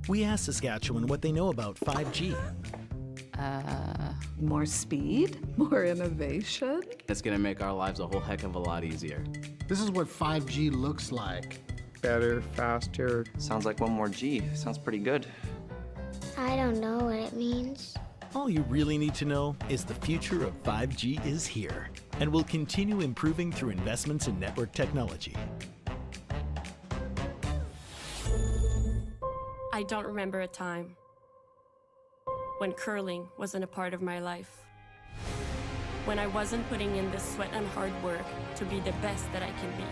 We asked Saskatchewan what they know about 5G. More speed, more innovation. It's gonna make our lives a whole heck of a lot easier. This is what 5G looks like. Better, faster. Sounds like one more G. Sounds pretty good. I don't know what it means. All you really need to know is the future of 5G is here and will continue improving through investments in network technology. I don't remember a time when curling wasn't a part of my life. When I wasn't putting in the sweat and hard work to be the best that I can be.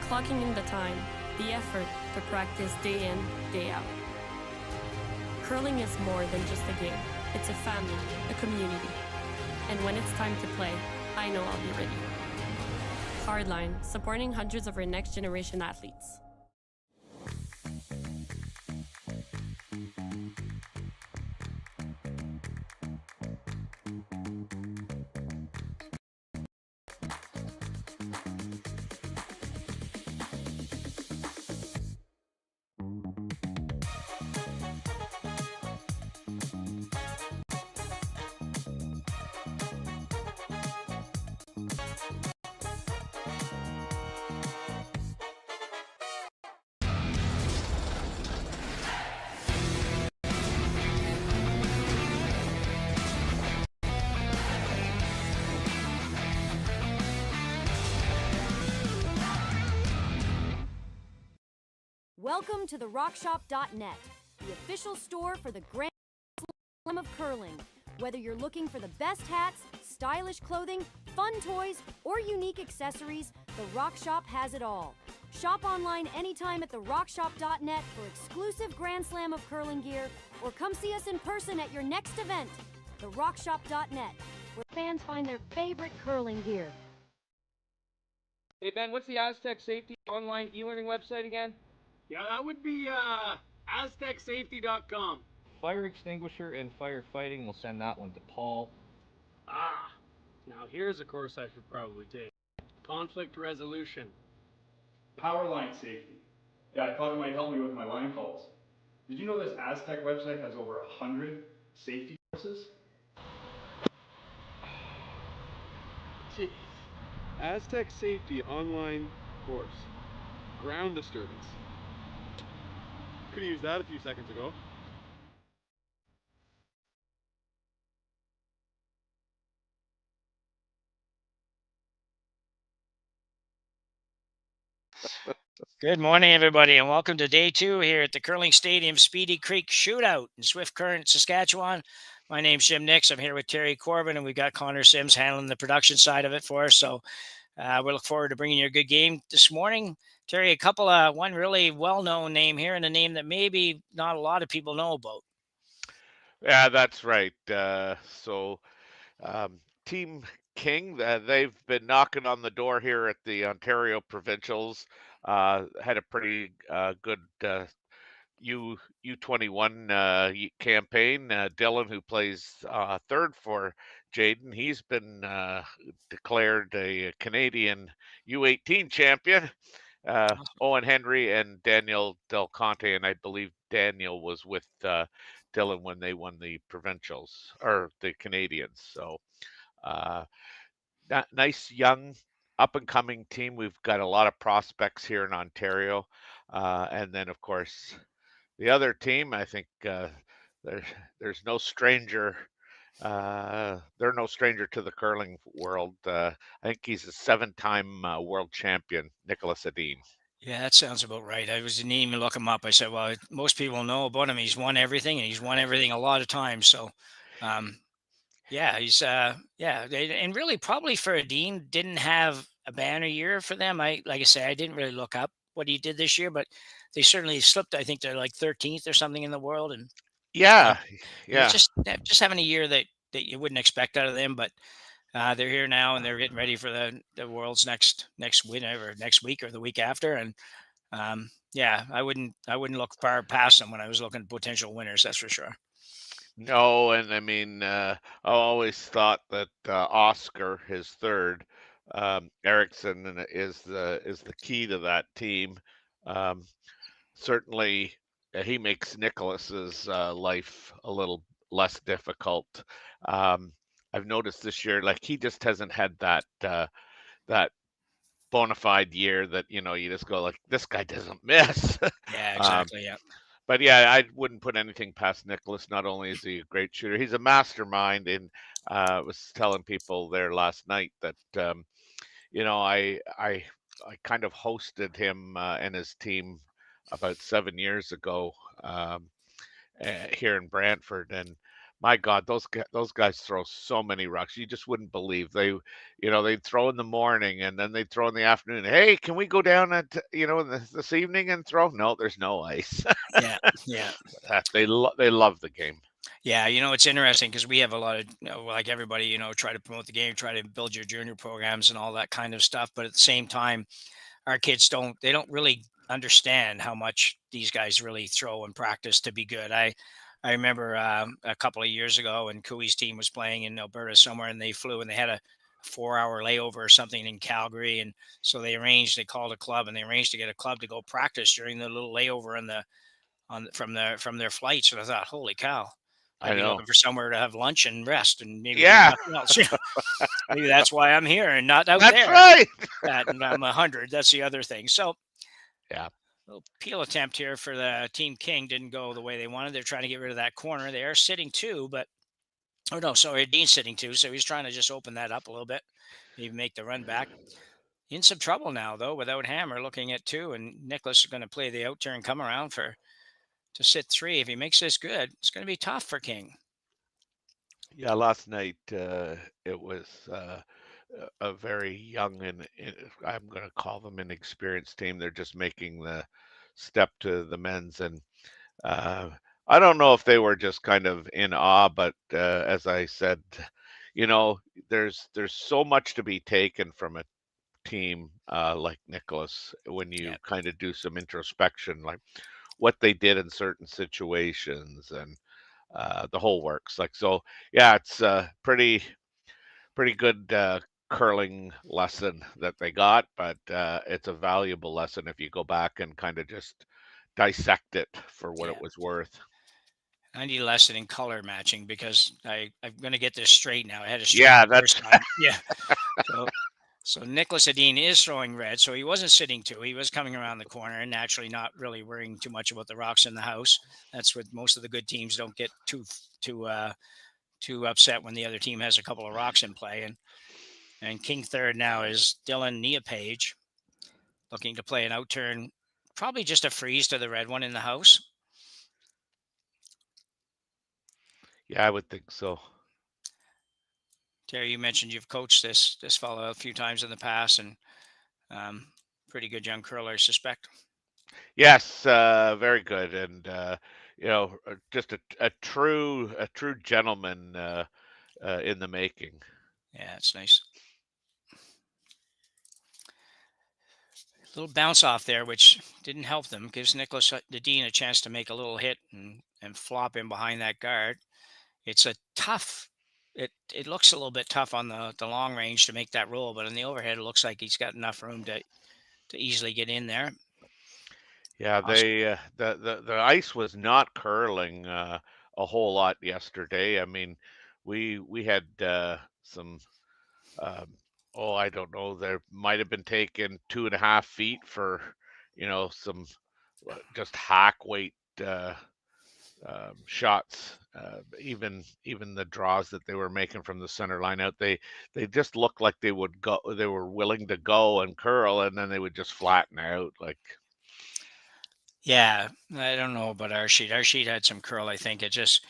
Clocking in the time, the effort to practice day in, day out. Curling is more than just a game. It's a family, a community. And when it's time to play, I know I'll be ready. Hardline, supporting hundreds of our next generation athletes. Welcome to the RockShop.net, the official store for the Grand Slam of curling. Whether you're looking for the best hats, stylish clothing, fun toys, or unique accessories, the Rock Shop has it all. Shop online anytime at the RockShop.net for exclusive Grand Slam of curling gear, or come see us in person at your next event. The RockShop.net, where fans find their favorite curling gear. Hey Ben, what's the Aztec Safety online e-learning website again? Yeah, that would be aztecsafety.com. Fire extinguisher and firefighting, we'll send that one to Paul. Now here's a course I should probably take. Conflict resolution. Power line safety. Yeah, I thought it might help me with my line calls. Did you know this Aztec website has over 100 safety courses? Jeez. Aztec Safety online course. Ground disturbance. Could have used that a few seconds ago. Good morning, everybody, and welcome to day 2 here at the Curling Stadium Speedy Creek Shootout in Swift Current, Saskatchewan. My name's Jim Nix. I'm here with Terry Corbin, and we've got Connor Sims handling the production side of it for us. So we look forward to bringing you a good game this morning. Terry, one really well-known name here and a name that maybe not a lot of people know about. Yeah, that's right. Team King, they've been knocking on the door here at the Ontario Provincials. Had a pretty good U21 campaign. Dylan, who plays third for Jayden, he's been declared a Canadian U18 champion. Owen Henry and Daniel Del Conte, and I believe Daniel was with Dylan when they won the provincials or the Canadians. So nice young up and coming team. We've got a lot of prospects here in Ontario, and then of course the other team. I think there's no stranger. They're no stranger to the curling world. I think he's a 7-time world champion, Niklas Edin. Yeah, that sounds about right. I didn't even look him up. I said, well, most people know about him. He's won everything, and he's won everything a lot of times. So, he's and really probably for Edin, didn't have a banner year for them. Like I say, I didn't really look up what he did this year, but they certainly slipped. I think they're like 13th or something in the world, and just having a year that you wouldn't expect out of them. But they're here now, and they're getting ready for the World's next week or the week after. And I wouldn't look far past them when I was looking at potential winners. That's for sure. No, and I mean, I always thought that Oscar, his third, Eriksson, is the key to that team. certainly he makes Niklas's life a little less difficult. I've noticed this year, like he just hasn't had that bona fide year that you just go like this guy doesn't miss. Yeah, um, exactly. Yeah. but yeah, I wouldn't put anything past Niklas. Not only is he a great shooter, he's a mastermind. And I was telling people there last night that I kind of hosted him and his team about 7 years ago here in Brantford, and my God, those guys throw so many rocks. You just wouldn't believe they'd throw in the morning and then they'd throw in the afternoon. Hey, can we go down at this evening and throw? No, there's no ice. Yeah. Yeah. They love the game. Yeah, it's interesting because we have a lot of, like everybody, try to promote the game, try to build your junior programs and all that kind of stuff. But at the same time, our kids don't really understand how much these guys really throw and practice to be good. I remember a couple of years ago when Cooey's team was playing in Alberta somewhere, and they flew and they had a 4-hour layover or something in Calgary, and so they called a club and they arranged to get a club to go practice during the little layover from their flights. And I thought, holy cow. I'd I be know. looking for somewhere to have lunch and rest and maybe do Yeah. nothing else. Maybe that's why I'm here and not out That's there. right. And I'm 100. That's the other thing. So, Yeah. little peel attempt here for the Team King didn't go the way they wanted. They're trying to get rid of that corner. They are sitting two, but no, sorry, Dean's sitting two, so he's trying to just open that up a little bit, maybe make the run back. In some trouble now, though, without Hammer looking at two, and Niklas is going to play the out turn come around to sit three. If he makes this good, it's going to be tough for King. Yeah, last night it was a very young and I'm going to call them an experienced team. They're just making the step to the men's, and I don't know if they were just kind of in awe, but as I said, there's so much to be taken from a team like Niklas when you kind of do some introspection, like what they did in certain situations and the whole works. Like, so yeah, it's a pretty good curling lesson that they got, but it's a valuable lesson if you go back and kind of just dissect it for what it was worth. I need a lesson in color matching because I'm going to get this straight now. I had a straight Yeah, the first time. Yeah. So Niklas Edin is throwing red. So he wasn't sitting two. He was coming around the corner and naturally not really worrying too much about the rocks in the house. That's what most of the good teams don't get too upset when the other team has a couple of rocks in play. And King third now is Dylan Neapage looking to play an out turn, probably just a freeze to the red one in the house. Yeah, I would think so. Terry, you mentioned you've coached this fellow a few times in the past, and pretty good young curler, I suspect. Yes, very good, and just a true gentleman in the making. Yeah, it's nice. A little bounce off there, which didn't help them. Gives Niklas Edin a chance to make a little hit and flop in behind that guard. It's a tough. It looks a little bit tough on the long range to make that roll, but on the overhead, it looks like he's got enough room to easily get in there. Yeah, they the ice was not curling a whole lot yesterday. I mean, we had some. I don't know. There might have been taken 2.5 feet for some just hack weight shots. Even the draws that they were making from the center line out, they just looked like they would go. They were willing to go and curl, and then they would just flatten out. Like, yeah, I don't know about our sheet. Our sheet had some curl. I think Chris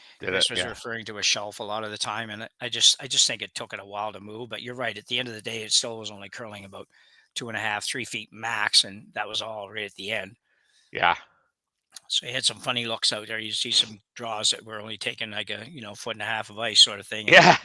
was yeah. referring to a shelf a lot of the time, and I just think it took it a while to move. But you're right. At the end of the day, it still was only curling about 2.5, 3 feet max, and that was all right at the end. Yeah. So he had some funny looks out there. You see some draws that were only taking like a 1.5 foot of ice sort of thing. Yeah.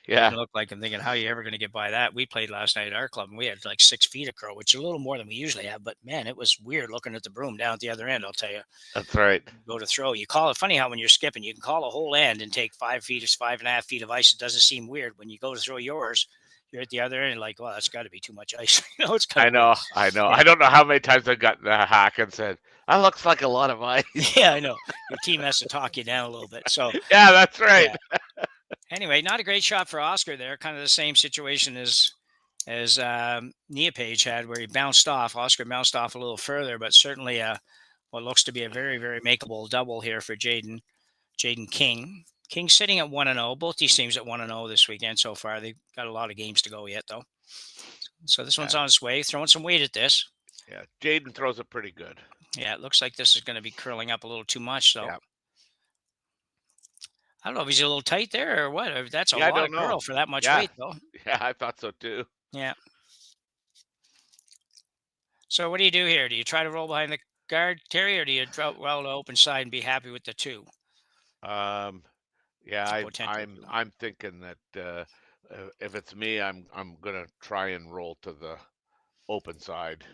It looked like I'm thinking, how are you ever going to get by that? We played last night at our club, and we had like 6 feet of curl, which is a little more than we usually have. But man, it was weird looking at the broom down at the other end. I'll tell you. That's right. Go to throw. You call it funny how when you're skipping, you can call a whole end and take 5 feet or 5.5 feet of ice. It doesn't seem weird when you go to throw yours. You're at the other end, like, well, that's got to be too much ice. I know. I don't know how many times I got in the hack and said, That looks like a lot of ice. Yeah, I know. Your team has to talk you down a little bit. So Yeah, that's right. yeah. Anyway, not a great shot for Oscar there. Kind of the same situation as Neopage had, where he bounced off. Oscar bounced off a little further, but certainly what looks to be a very, very makeable double here for Jayden King. King sitting at 1-0. Both these teams at 1-0 this weekend so far. They've got a lot of games to go yet, though. So this one's on its way. Throwing some weight at this. Yeah, Jayden throws it pretty good. Yeah, it looks like this is going to be curling up a little too much, though. Yeah. I don't know if he's a little tight there or what. That's a Yeah, I lot don't of know. curl for that much Yeah. weight, though. Yeah, I thought so too. Yeah. So what do you do here? Do you try to roll behind the guard, Terry, or do you roll to open side and be happy with the 2? Yeah, potential. I'm thinking that if it's me, I'm gonna try and roll to the open side.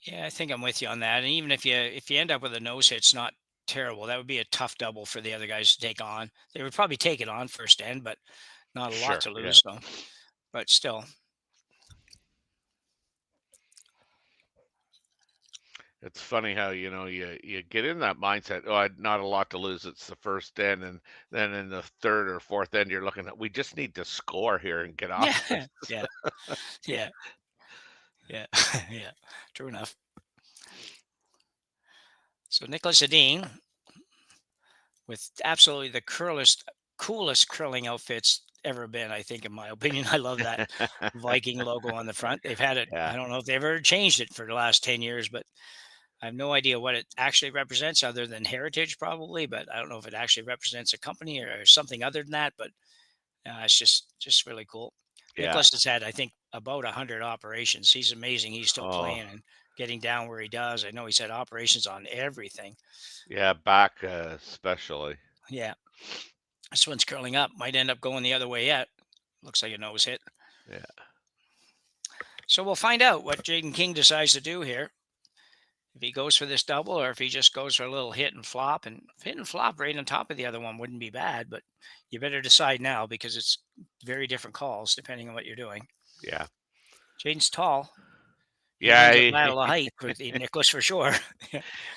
Yeah, I think I'm with you on that. And even if you end up with a nose hit, it's not terrible. That would be a tough double for the other guys to take on. They would probably take it on first end, but not a lot to Sure, lose, though. But still. It's funny how you get in that mindset. Oh, not a lot to lose. It's the first end, and then in the third or fourth end, you're looking at. We just need to score here and get off. Yeah, yeah, yeah, yeah, yeah. True enough. So Niklas Edin, with absolutely the coolest curling outfits ever been, I think, in my opinion. I love that Viking logo on the front. They've had it. Yeah. I don't know if they've ever changed it for the last 10 years, but I have no idea what it actually represents other than heritage, probably. But I don't know if it actually represents a company or something other than that. But it's just really cool. Yeah. Nicholas has had, I think, about 100 operations. He's amazing. He's still playing and getting down where he does. I know he's had operations on everything. Yeah, back especially. Yeah. This one's curling up. Might end up going the other way yet. Looks like a nose hit. Yeah. So we'll find out what Jayden King decides to do here. If he goes for this double or if he just goes for a little hit and flop. And hit and flop right on top of the other one wouldn't be bad, but you better decide now because it's very different calls depending on what you're doing. Yeah. Jayden's tall. Yeah. He battle of height with Nicholas for sure.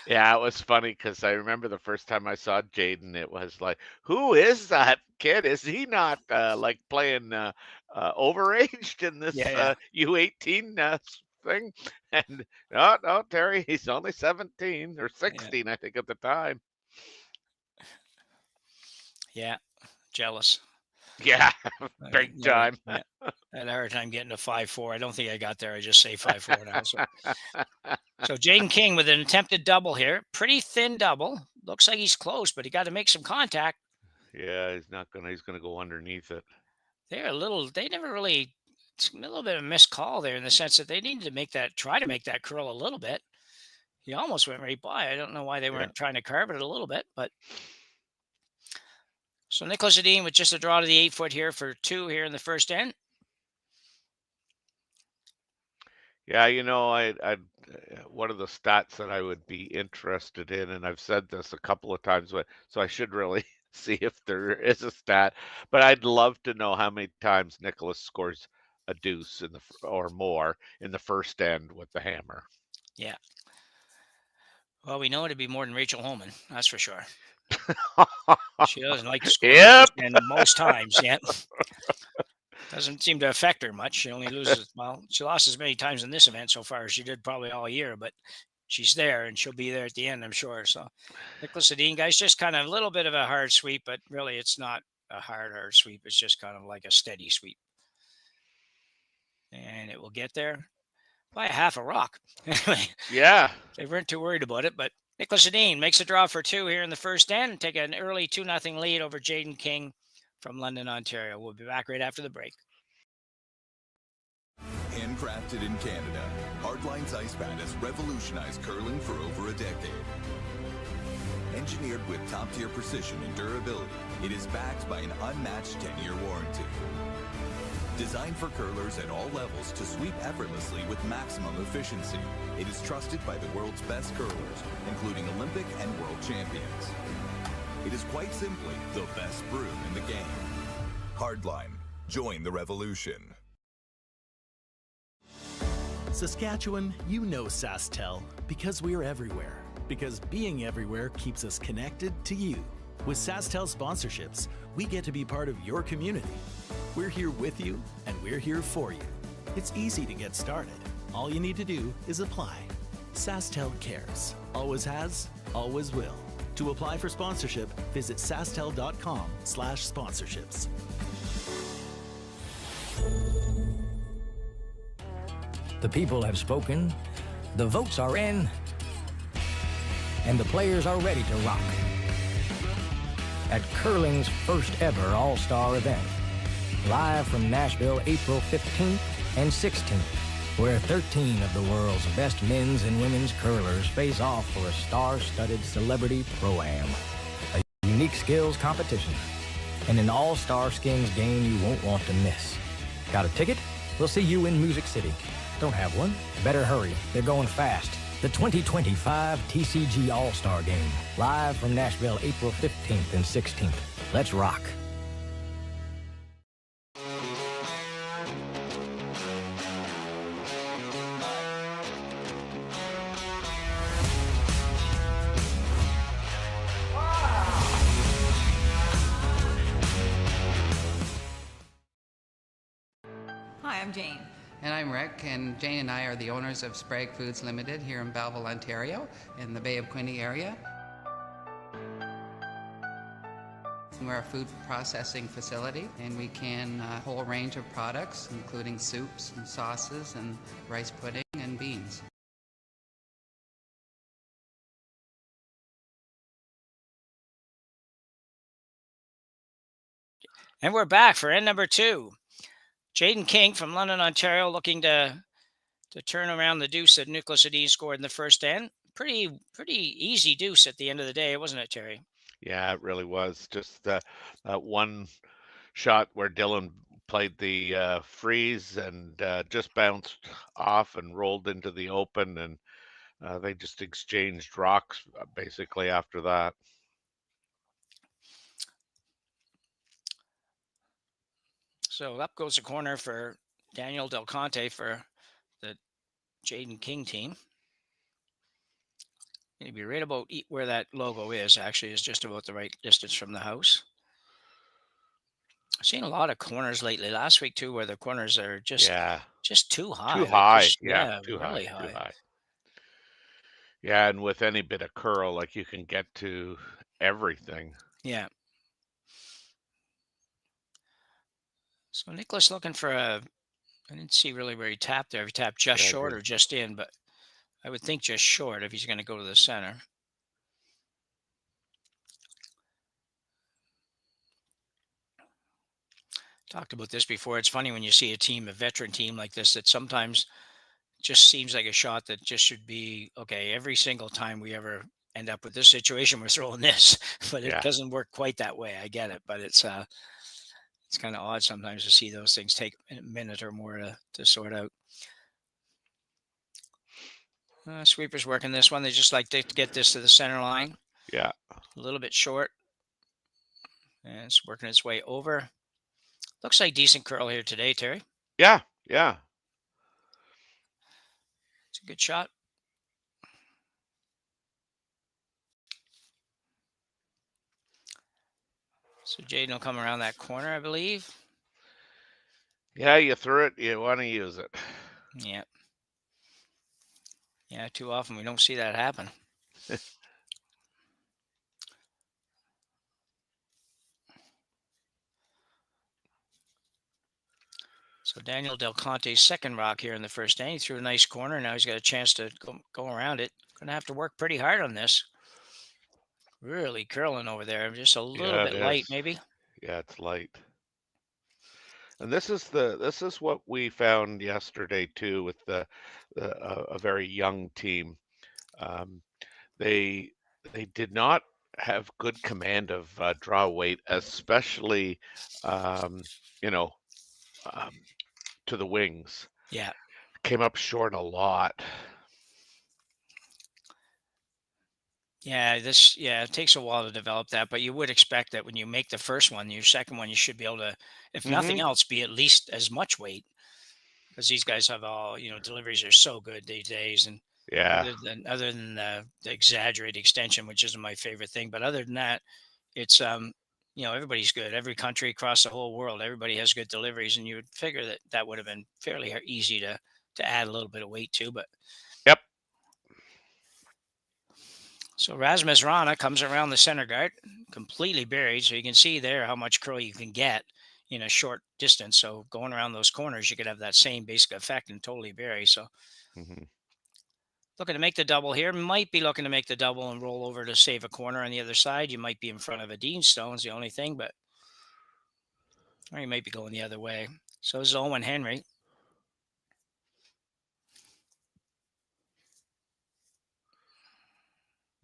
Yeah, it was funny because I remember the first time I saw Jayden, it was like, who is that kid? Is he not like playing overaged in this U18 thing? And no, Terry, he's only 17 or 16, I think, at the time. Yeah, jealous. Yeah, big time. Yeah. I had a hard time getting to 5'4". I don't think I got there. I just say 5'4" now. So Jayden King with an attempted double here. Pretty thin double. Looks like he's close, but he got to make some contact. Yeah, he's gonna go underneath it. They never really, it's a little bit of a missed call there in the sense that they needed to try to make that curl a little bit. He almost went right by. I don't know why they weren't trying to carve it a little bit, but. So Niklas Edin with just a draw to the 8-foot here for 2 here in the first end. Yeah, I one of the stats that I would be interested in, and I've said this a couple of times, so I should really see if there is a stat. But I'd love to know how many times Nicholas scores a deuce or more in the first end with the hammer. Yeah. Well, we know it'd be more than Rachel Holman, that's for sure. She doesn't like to score most times yet. Doesn't seem to affect her much. She only loses. Well, she lost as many times in this event so far as she did probably all year, but she's there and she'll be there at the end, I'm sure. So Niklas Edin, guys, just kind of a little bit of a hard sweep, but really it's not a hard sweep. It's just kind of like a steady sweep. And it will get there by a half a rock. Anyway, yeah, they weren't too worried about it, but Niklas Edin makes a draw for 2 here in the first end and take an early 2-0 lead over Jayden King from London, Ontario. We'll be back right after the break. Handcrafted in Canada, Hardline's ice pad has revolutionized curling for over a decade. Engineered with top-tier precision and durability, it is backed by an unmatched 10-year warranty. Designed for curlers at all levels to sweep effortlessly with maximum efficiency, it is trusted by the world's best curlers, including Olympic and world champions. It is quite simply the best brew in the game. Hardline. Join the revolution. Saskatchewan, you know Sasktel because we're everywhere. because being everywhere keeps us connected to you. With Sasktel sponsorships, we get to be part of your community. We're here with you, and we're here for you. It's easy to get started. All you need to do is apply. Sasktel cares. Always has, always will. To apply for sponsorship, visit sasktel.com/sponsorships. The people have spoken, the votes are in, and the players are ready to rock. At curling's first ever All-Star event, live from Nashville, April 15th and 16th, where 13 of the world's best men's and women's curlers face off for a star-studded celebrity pro-am, a unique skills competition, and an all-star skins game you won't want to miss. Got a ticket? We'll see you in Music City. Don't have one? Better hurry. They're going fast. The 2025 TCG All-Star Game, live from Nashville, April 15th and 16th. Let's rock. Hi, I'm Jane. And I'm Rick, and Jane and I are the owners of Sprague Foods Limited here in Belleville, Ontario, in the Bay of Quinte area. We're a food processing facility, and we can a whole range of products, including soups and sauces and rice pudding and beans. And we're back for end number 2. Jayden King from London, Ontario, looking to turn around the deuce that Niklas Edin scored in the first end. Pretty easy deuce at the end of the day, wasn't it, Terry? Yeah, it really was. Just one shot where Dylan played the freeze and just bounced off and rolled into the open, and they just exchanged rocks basically after that. So up goes the corner for Daniel Del Conte for the Jayden King team. Going to be right about where that logo is, actually, is just about the right distance from the house. I've seen a lot of corners lately. Last week, too, where the corners are just too high. Too high. Just, too really high. high. Too high. Yeah, and with any bit of curl, like you can get to everything. Yeah. So Niklas looking for I didn't see really where he tapped there. If he tapped just short or just in, but I would think just short if he's going to go to the center. Talked about this before. It's funny when you see a veteran team like this, that sometimes just seems like a shot that just should be, okay, every single time we ever end up with this situation, we're throwing this, but it doesn't work quite that way. I get it, but it's kind of odd sometimes to see those things take a minute or more to sort out. Sweeper's working this one. They just like to get this to the center line. Yeah. A little bit short. And it's working its way over. Looks like decent curl here today, Terry. Yeah. It's a good shot. So Jayden will come around that corner, I believe. Yeah, you threw it. You want to use it. Yeah. Yeah, too often we don't see that happen. So Daniel Del Conte's second rock here in the first inning. He threw a nice corner. Now he's got a chance to go around it. Going to have to work pretty hard on this. Really curling over there. Just a little bit light, maybe. Yeah, it's light. And this is what we found yesterday too with a very young team. They did not have good command of draw weight, especially to the wings. Yeah. Came up short a lot. Yeah, it takes a while to develop that, but you would expect that when you make the first one, your second one, you should be able to, if nothing else, be at least as much weight, because these guys have all, deliveries are so good these days, and Yeah. Other than the exaggerated extension, which isn't my favorite thing. But other than that, it's everybody's good. Every country across the whole world, everybody has good deliveries, and you would figure that would have been fairly easy to add a little bit of weight to. But Yep. so Rasmus Rana comes around the center guard, completely buried. So you can see there how much curl you can get in a short distance. So going around those corners, you could have that same basic effect and totally bury. So looking to make the double here. Might be looking to make the double and roll over to save a corner on the other side. You might be in front of a Dean Stone's the only thing, or you might be going the other way. So is Owen Henry.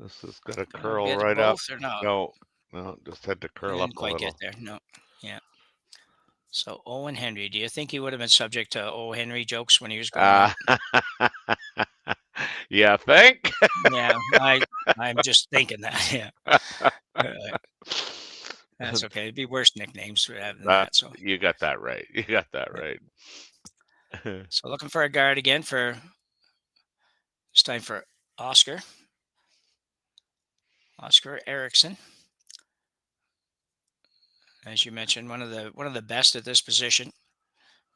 This has got to curl Get right up. both or no? No, just had to curl Didn't up a quite little. get there. No. Yeah. So Owen Henry, do you think he would have been subject to O. Henry jokes when he was growing up? Yeah, think? Yeah, I'm just thinking that. Yeah. That's okay. It'd be worse nicknames for having that. So you got that right. You got that right. So looking for a guard again it's time for Oscar Eriksson. As you mentioned, one of the best at this position.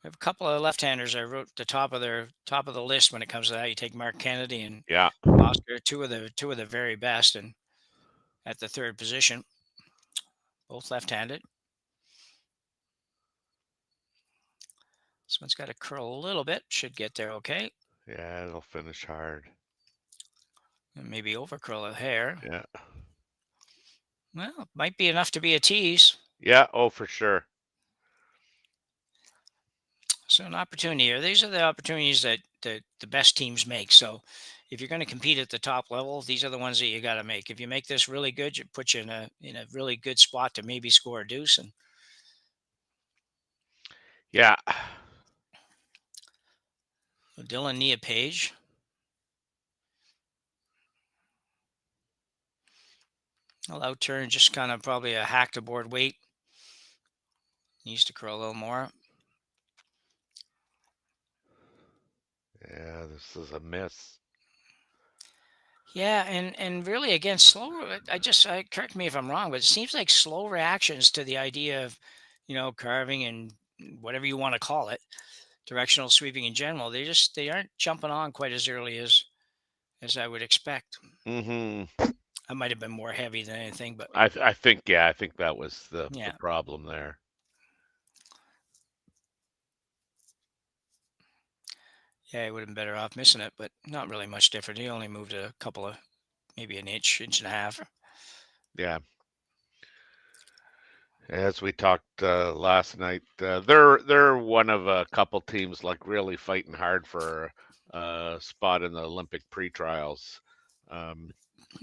We have a couple of left-handers. I wrote the top of the list when it comes to that. You take Mark Kennedy and Oscar, two of the very best, and at the third position, both left-handed. This one's got to curl a little bit. Should get there okay. Yeah, it'll finish hard. And maybe over curl a hair. Yeah. Well, it might be enough to be a tease. Yeah. Oh, for sure. So an opportunity here. These are the opportunities that the best teams make. So if you're going to compete at the top level, these are the ones that you got to make. If you make this really good, it puts you in a really good spot to maybe score a deuce. And yeah. Dylan Neapage. Allow turn, just kind of probably a hack to board weight. Needs to curl a little more. Yeah, this is a miss. Yeah, and really again, slow. Correct me if I'm wrong, but it seems like slow reactions to the idea of, carving and whatever you want to call it, directional sweeping in general. They aren't jumping on quite as early as I would expect. I might have been more heavy than anything, but I think that was the problem there. Yeah, he would have been better off missing it, but not really much different. He only moved a couple of, maybe an inch and a half. Yeah. As we talked last night, they're one of a couple teams like really fighting hard for a spot in the Olympic pre-trials.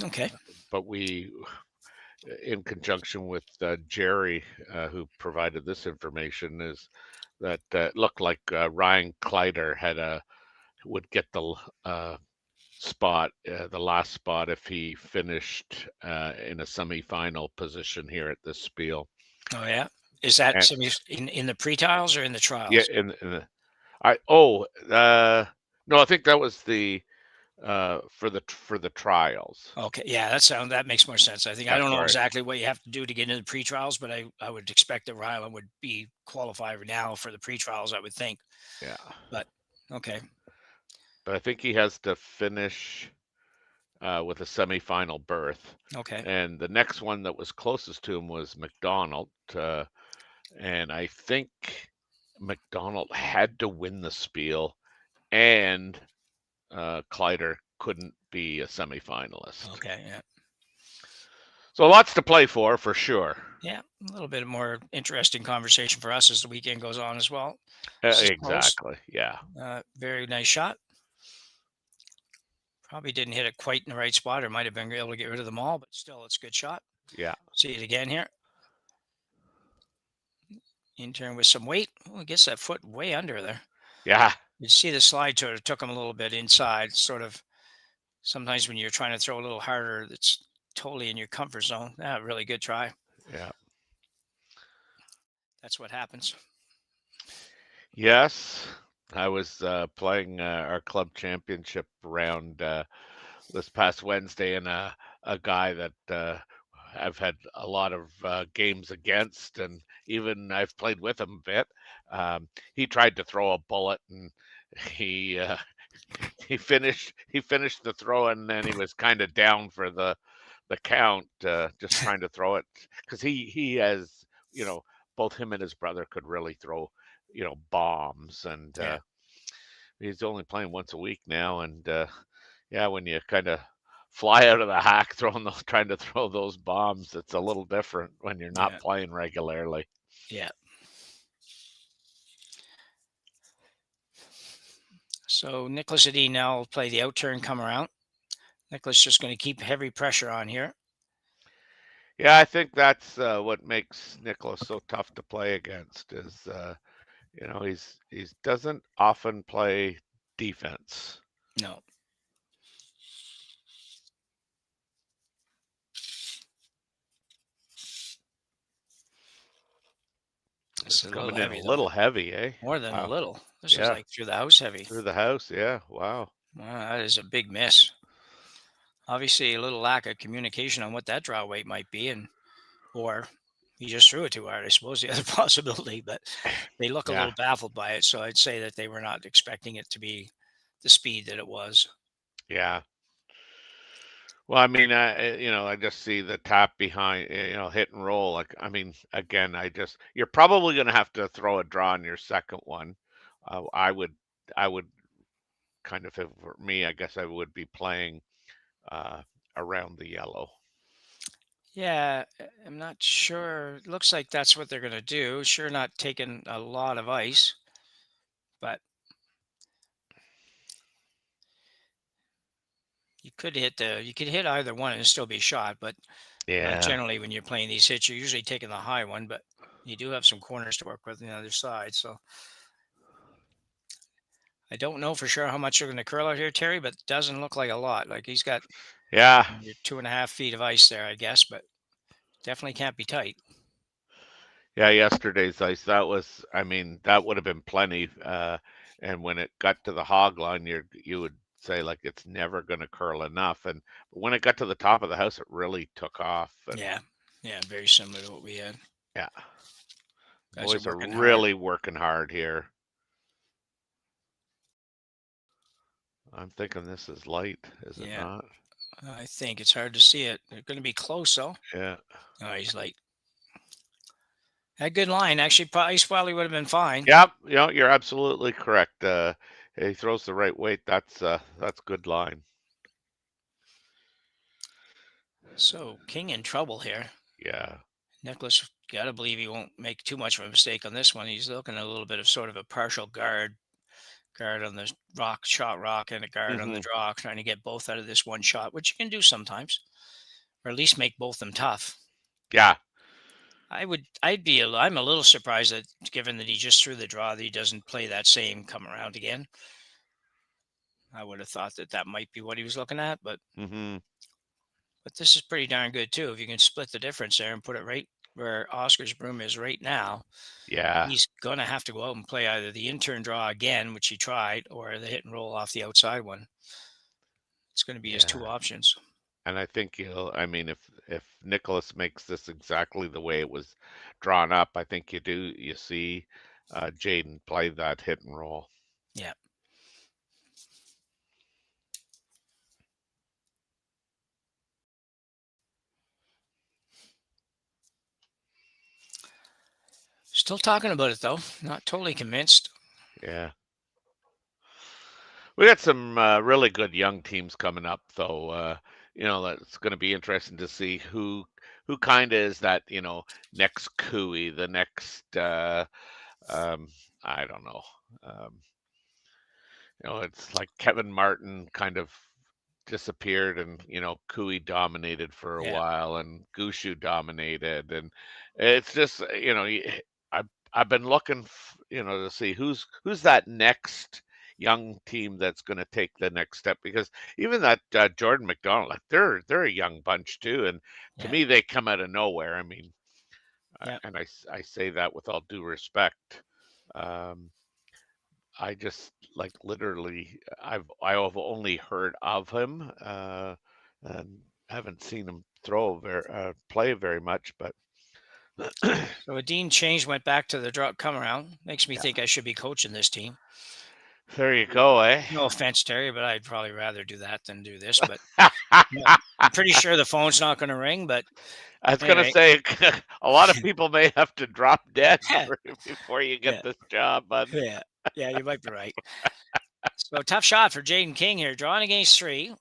Okay. But we, in conjunction with Jerry, who provided this information, is that it looked like Ryan Kleider would get the spot, the last spot, if he finished in a semifinal position here at this Spiel. Oh yeah, is that in the pre-trials or in the trials? Yeah, no, I think that was the for the trials. Okay, yeah, that makes more sense. I think I don't know exactly what you have to do to get into the pre-trials, but I would expect that Ryland would be qualified now for the pre-trials, I would think. Yeah. But okay. But I think he has to finish with a semifinal berth. Okay. And the next one that was closest to him was McDonald, and I think McDonald had to win the Spiel, and Kleider couldn't be a semifinalist. Okay, yeah. So lots to play for sure. Yeah, a little bit more interesting conversation for us as the weekend goes on as well. Exactly, yeah. Very nice shot. Probably didn't hit it quite in the right spot, or might have been able to get rid of them all, but still, it's a good shot. Yeah. See it again here. In turn with some weight. Oh, it gets that foot way under there. Yeah. You see the slide sort of took him a little bit inside. Sort of sometimes when you're trying to throw a little harder, it's totally in your comfort zone. Really good try. Yeah. That's what happens. Yes. I was playing our club championship round this past Wednesday, and a guy that I've had a lot of games against, and even I've played with him a bit. He tried to throw a bullet, and he he finished the throw, and then he was kind of down for the count, just trying to throw it because he has both him and his brother could really throw bombs, and Yeah. he's only playing once a week now, and yeah, when you kind of fly out of the hack trying to throw those bombs, it's a little different when you're not Yeah. playing regularly. Yeah. So Niklas Edin now will play the out turn, come around. Niklas just going to keep heavy pressure on here. Yeah, I think that's what makes Nicholas so tough to play against is he doesn't often play defense. No. It's It's a little coming in a heavy, though. little heavy, eh? More than a Wow. little. This is Yeah. like through the house heavy. Through the house, yeah. Wow. Wow, that is a big miss. Obviously, a little lack of communication on what that draw weight might be, or he just threw it too hard. I suppose the other possibility, but they look a Yeah. little baffled by it. So I'd say that they were not expecting it to be the speed that it was. Yeah. Well, I mean, I just see the tap behind, hit and roll. Like, I mean, again, you're probably going to have to throw a draw in your second one. I would kind of, if for me, I guess I would be playing uh, around the yellow. Yeah, I'm not sure. Looks like that's what they're going to do. Sure, not taking a lot of ice, but you could hit either one and still be shot. But Yeah. generally, when you're playing these hits, you're usually taking the high one, but you do have some corners to work with on the other side. So I don't know for sure how much you're going to curl out here, Terry, but it doesn't look like a lot. Like he's got Yeah. your 2.5 feet of ice there, I guess, but definitely can't be tight. Yeah, yesterday's ice, I mean, that would have been plenty. And when it got to the hog line, you would say like it's never going to curl enough. And when it got to the top of the house, it really took off. And Yeah, very similar to what we had. yeah, Guys boys are working hard. really working hard here. I'm thinking this is light, is it Yeah. not? I think it's hard to see it. They're going to be close, though. Yeah. Oh, he's late. That good line. Actually, ice probably would have been fine. Yep, you're absolutely correct. He throws the right weight. That's good line. So King in trouble here. Yeah. Nicholas, got to believe he won't make too much of a mistake on this one. He's looking at a little bit of sort of a partial guard on the shot rock, and a guard on the draw, trying to get both out of this one shot, which you can do sometimes, or at least make both them tough. Yeah. I'm a little surprised that, given that he just threw the draw, that he doesn't play that same come around again. I would have thought that might be what he was looking at, but but this is pretty darn good too. If you can split the difference there and put it right where Oscar's broom is right now, Yeah. he's going to have to go out and play either the in-turn draw again, which he tried, or the hit and roll off the outside one. It's going to be his two options. And I think I mean, if Nicholas makes this exactly the way it was drawn up, I think you see Jayden play that hit and roll. Yeah. Still talking about it, though. Not totally convinced. Yeah. We got some really good young teams coming up, though. That's going to be interesting to see who kind of is that, next Cooey, the next, I don't know. It's like Kevin Martin kind of disappeared, and Cooey dominated for a while, and Gushu dominated, and it's just I've been looking to see who's that next young team that's going to take the next step, because even that Jordan McDonald, like they're a young bunch too, and to me they come out of nowhere. I mean, and I say that with all due respect. I just like literally, I've only heard of him, and haven't seen him play very much. But So Edin changed, went back to the drop come around. Makes me Yeah. think I should be coaching this team. There you go, eh? No offense, Terry, but I'd probably rather do that than do this. But yeah, I'm pretty sure the phone's not going to ring. But I was gonna anyway, say a lot of people may have to drop dead Yeah. before you get Yeah. this job, bud. yeah, you might be right. So tough shot for Jayden King here, drawing against 3.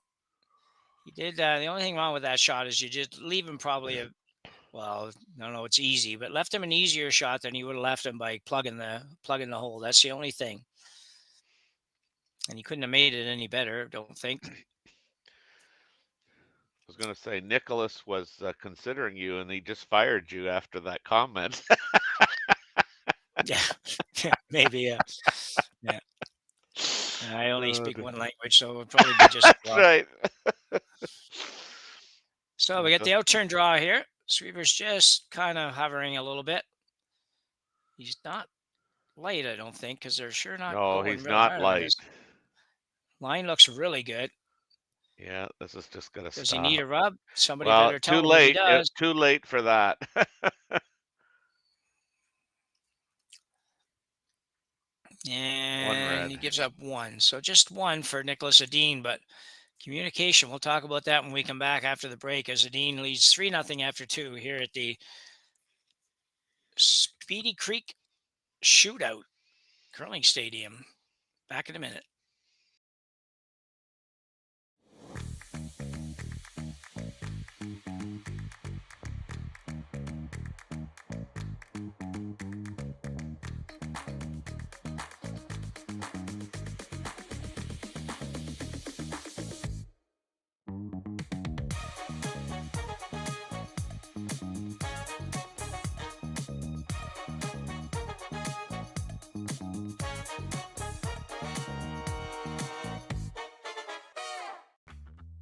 He did the only thing wrong with that shot is you just leave him probably a well, I don't know, it's easy, but left him an easier shot than you would have left him by plugging the hole. That's the only thing. And he couldn't have made it any better, don't think. I was going to say Nicholas was considering you, and he just fired you after that comment. Yeah, maybe. Yeah. And I only speak one language, so it would probably be just That's right. So we get the outturn draw here. Sweeper's just kind of hovering a little bit. He's not light, I don't think, because they're sure not. No, going he's real not hard on light. this. Line looks really good. Yeah, this is just gonna stop. Does he need a rub? Somebody Well, better tell too him if he late. does. It's too late for that. And he gives up 1. So just 1 for Niklas Edin, but communication, we'll talk about that when we come back after the break as Edin leads 3-0 after 2 here at the Speedy Creek Shootout Curling Stadium. Back in a minute.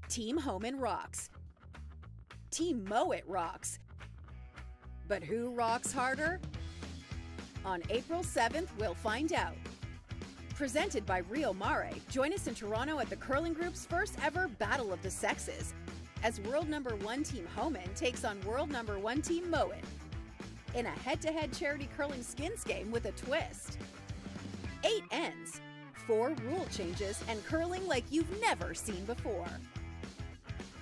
Team Homan rocks. Team Mowat rocks. But who rocks harder? On April 7th, we'll find out. Presented by Rio Mare, join us in Toronto at the Curling Group's first ever Battle of the Sexes, as world number 1 Team Homan takes on world number 1 Team Mowat in a head-to-head charity curling skins game with a twist. 8 ends, 4 rule changes, and curling like you've never seen before.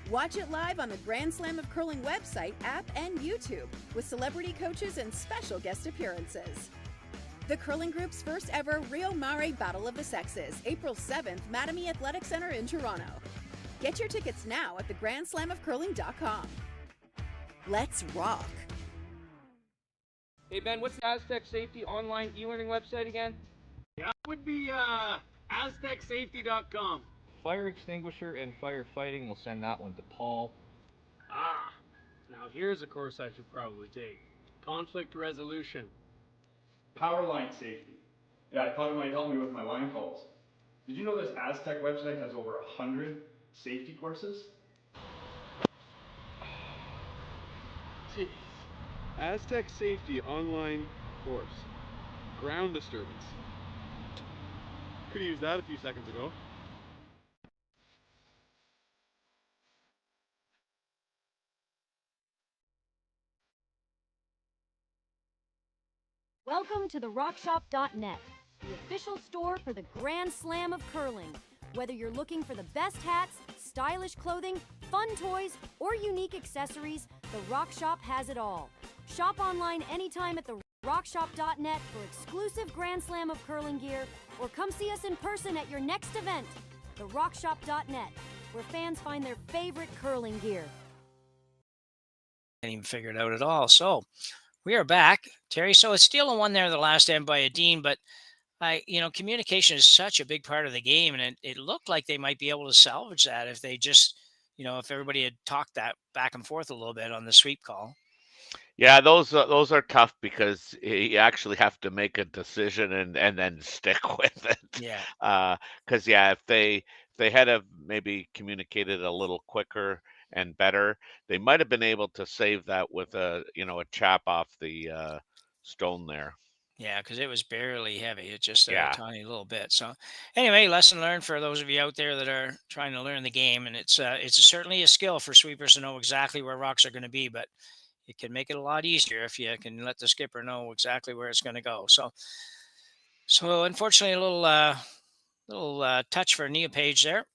Watch it live on the Grand Slam of Curling website, app, and YouTube with celebrity coaches and special guest appearances. The Curling Group's first ever Rio Mare Battle of the Sexes, April 7th, Mattamy Athletic Center in Toronto. Get your tickets now at thegrandslamofcurling.com. Let's rock. Hey Ben, what's the Aztec Safety online e-learning website again? Yeah, it would be aztecsafety.com. Fire extinguisher and firefighting, we'll send that one to Paul. Ah, now here's a course I should probably take. Conflict resolution. Power line safety. Yeah, I thought it might help me with my line calls. Did you know this Aztec website has over 100 safety courses? Jeez. Aztec Safety online course. Ground disturbance. Could have used that a few seconds ago. Welcome to therockshop.net, the official store for the Grand Slam of Curling. Whether you're looking for the best hats, stylish clothing, fun toys, or unique accessories, the Rock Shop has it all. Shop online anytime at therockshop.net for exclusive Grand Slam of Curling gear, or come see us in person at your next event. Therockshop.net, where fans find their favorite curling gear. Can't even figure it out at all. So we are back, Terry. So it's still a 1 there, the last end by Edin, but communication is such a big part of the game, and it looked like they might be able to salvage that if they just, if everybody had talked that back and forth a little bit on the sweep call. Yeah, those are tough because you actually have to make a decision and then stick with it. Yeah. Because if they had have maybe communicated a little quicker and better, they might have been able to save that with a chap off the stone there. Yeah, because it was barely heavy. It's just a Yeah. tiny little bit. So, anyway, lesson learned for those of you out there that are trying to learn the game, and it's certainly a skill for sweepers to know exactly where rocks are going to be, but it can make it a lot easier if you can let the skipper know exactly where it's going to go. So unfortunately, a little touch for Nia Page there.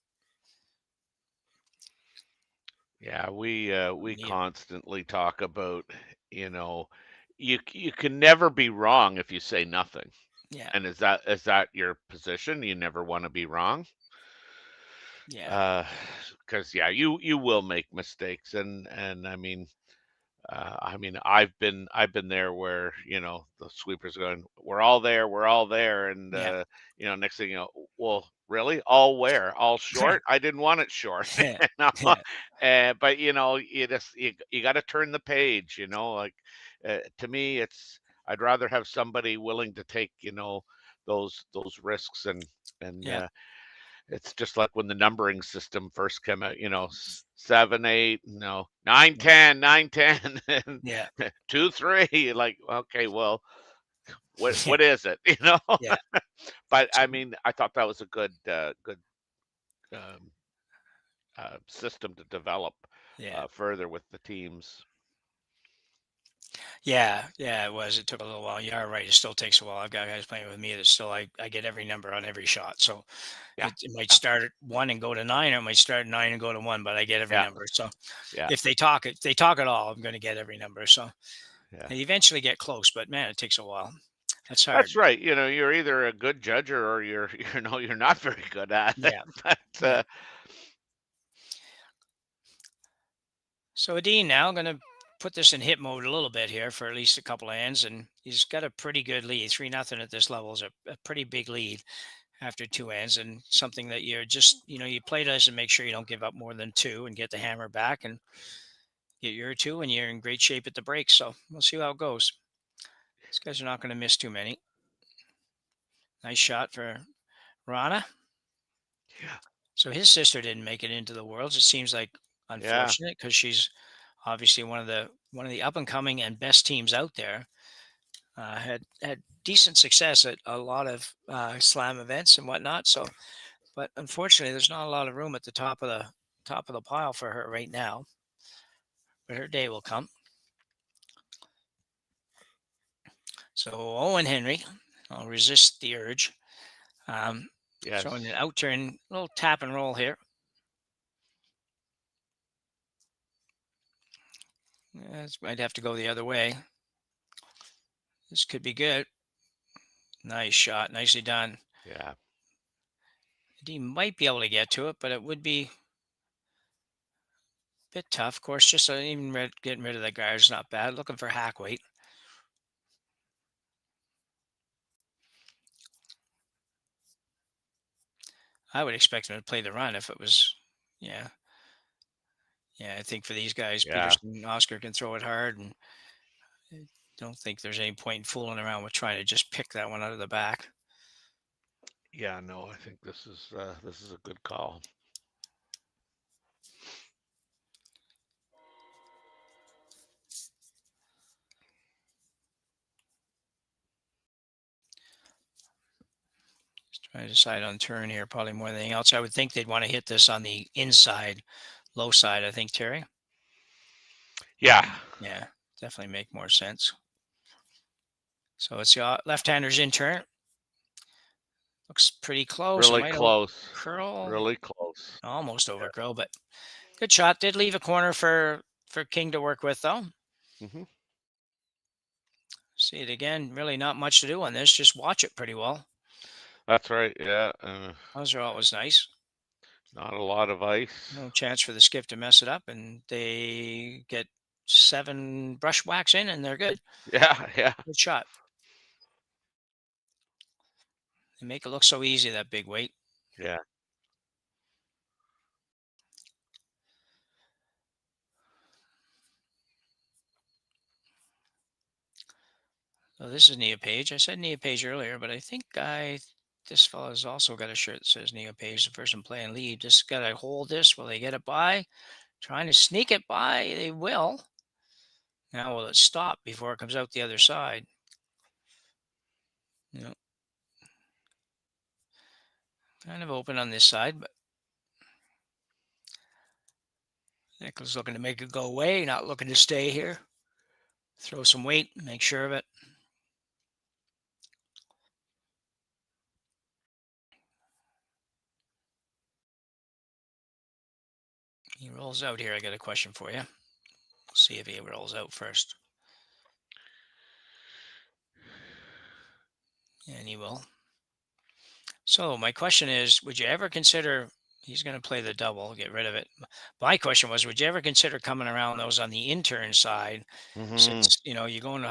Yeah, we Nia, constantly talk about, you know, you can never be wrong if you say nothing. yeah, And is that your position? You never want to be wrong? yeah, Because yeah, you will make mistakes, and I mean, I've been there where the sweepers are going, we're all there, and yeah, next thing you know, well, really, all where, all short? I didn't want it short, yeah, you know? yeah, But you got to turn the page, like to me, I'd rather have somebody willing to take those risks and yeah, it's just like when the numbering system first came out, 7, 8, 9, yeah, 10, 9, 10, and yeah, 2, 3. Like, okay, well, what yeah, what is it? yeah, But I mean, I thought that was a good um, system to develop yeah. further with the teams. Yeah, yeah, it was. It took a little while. You are right. It still takes a while. I've got guys playing with me that still I get every number on every shot. So Yeah, it might start at 1 and go to 9, or it might start at 9 and go to 1, but I get every yeah, number. So yeah, if they talk at all, I'm going to get every number. So yeah. they eventually get close, but man, it takes a while. That's hard. That's right. You're either a good judger or you're you're not very good at it. Yeah, But yeah. So Edin now going to put this in hit mode a little bit here for at least a couple of ends, and he's got a pretty good lead. 3-0 at this level is a pretty big lead after 2 ends, and something that you're just you play this and make sure you don't give up more than 2 and get the hammer back and get your 2, and you're in great shape at the break. So we'll see how it goes. These guys are not going to miss too many. Nice shot for Rana. yeah, So his sister didn't make it into the Worlds. It seems like yeah, unfortunate because she's obviously one of the up and coming and best teams out there. Had decent success at a lot of slam events and whatnot. So, but unfortunately, there's not a lot of room at the top of the pile for her right now. But her day will come. So Owen Henry, I'll resist the urge. Showing yes. an out turn, little tap and roll here. This might have to go the other way. This could be good. Nice shot. Nicely done. Yeah. He might be able to get to it, but it would be a bit tough. Of course, just even getting rid of the guard is not bad. Looking for hack weight. I would expect him to play the run if it was, yeah. Yeah, I think for these guys, Yeah. Peterson and Oscar can throw it hard, and I don't think there's any point in fooling around with trying to just pick that one out of the back. Yeah, no, I think this is a good call. Just trying to decide on turn here, probably more than anything else. I would think they'd want to hit this on the inside, low side, I think, Terry. Yeah. Yeah, definitely make more sense. So it's the left-hander's in turn. Looks pretty close. Really close. Curl. Really close. Almost over curl, but good shot. Did leave a corner for King to work with, though. Mm-hmm. See it again. Really not much to do on this. Just watch it pretty well. That's right. Yeah. Those are always nice. Not a lot of ice. No chance for the skip to mess it up, and they get 7 brush whacks in, and they're good. Yeah. Yeah. Good shot. They make it look so easy, that big weight. Yeah. So this is Nia Page. I said Nia Page earlier, but I think this fellow's also got a shirt that says Nia Page, the person playing lead. Just got to hold this while they get it by. Trying to sneak it by. They will. Now will it stop before it comes out the other side? You know, kind of open on this side, but Niklas looking to make it go away, not looking to stay here. Throw some weight, make sure of it. He rolls out here. I got a question for you. See if he rolls out first. And he will. So my question is, would you ever consider, he's going to play the double, get rid of it. My question was, would you ever consider coming around those on the intern side? Since, you know, you're going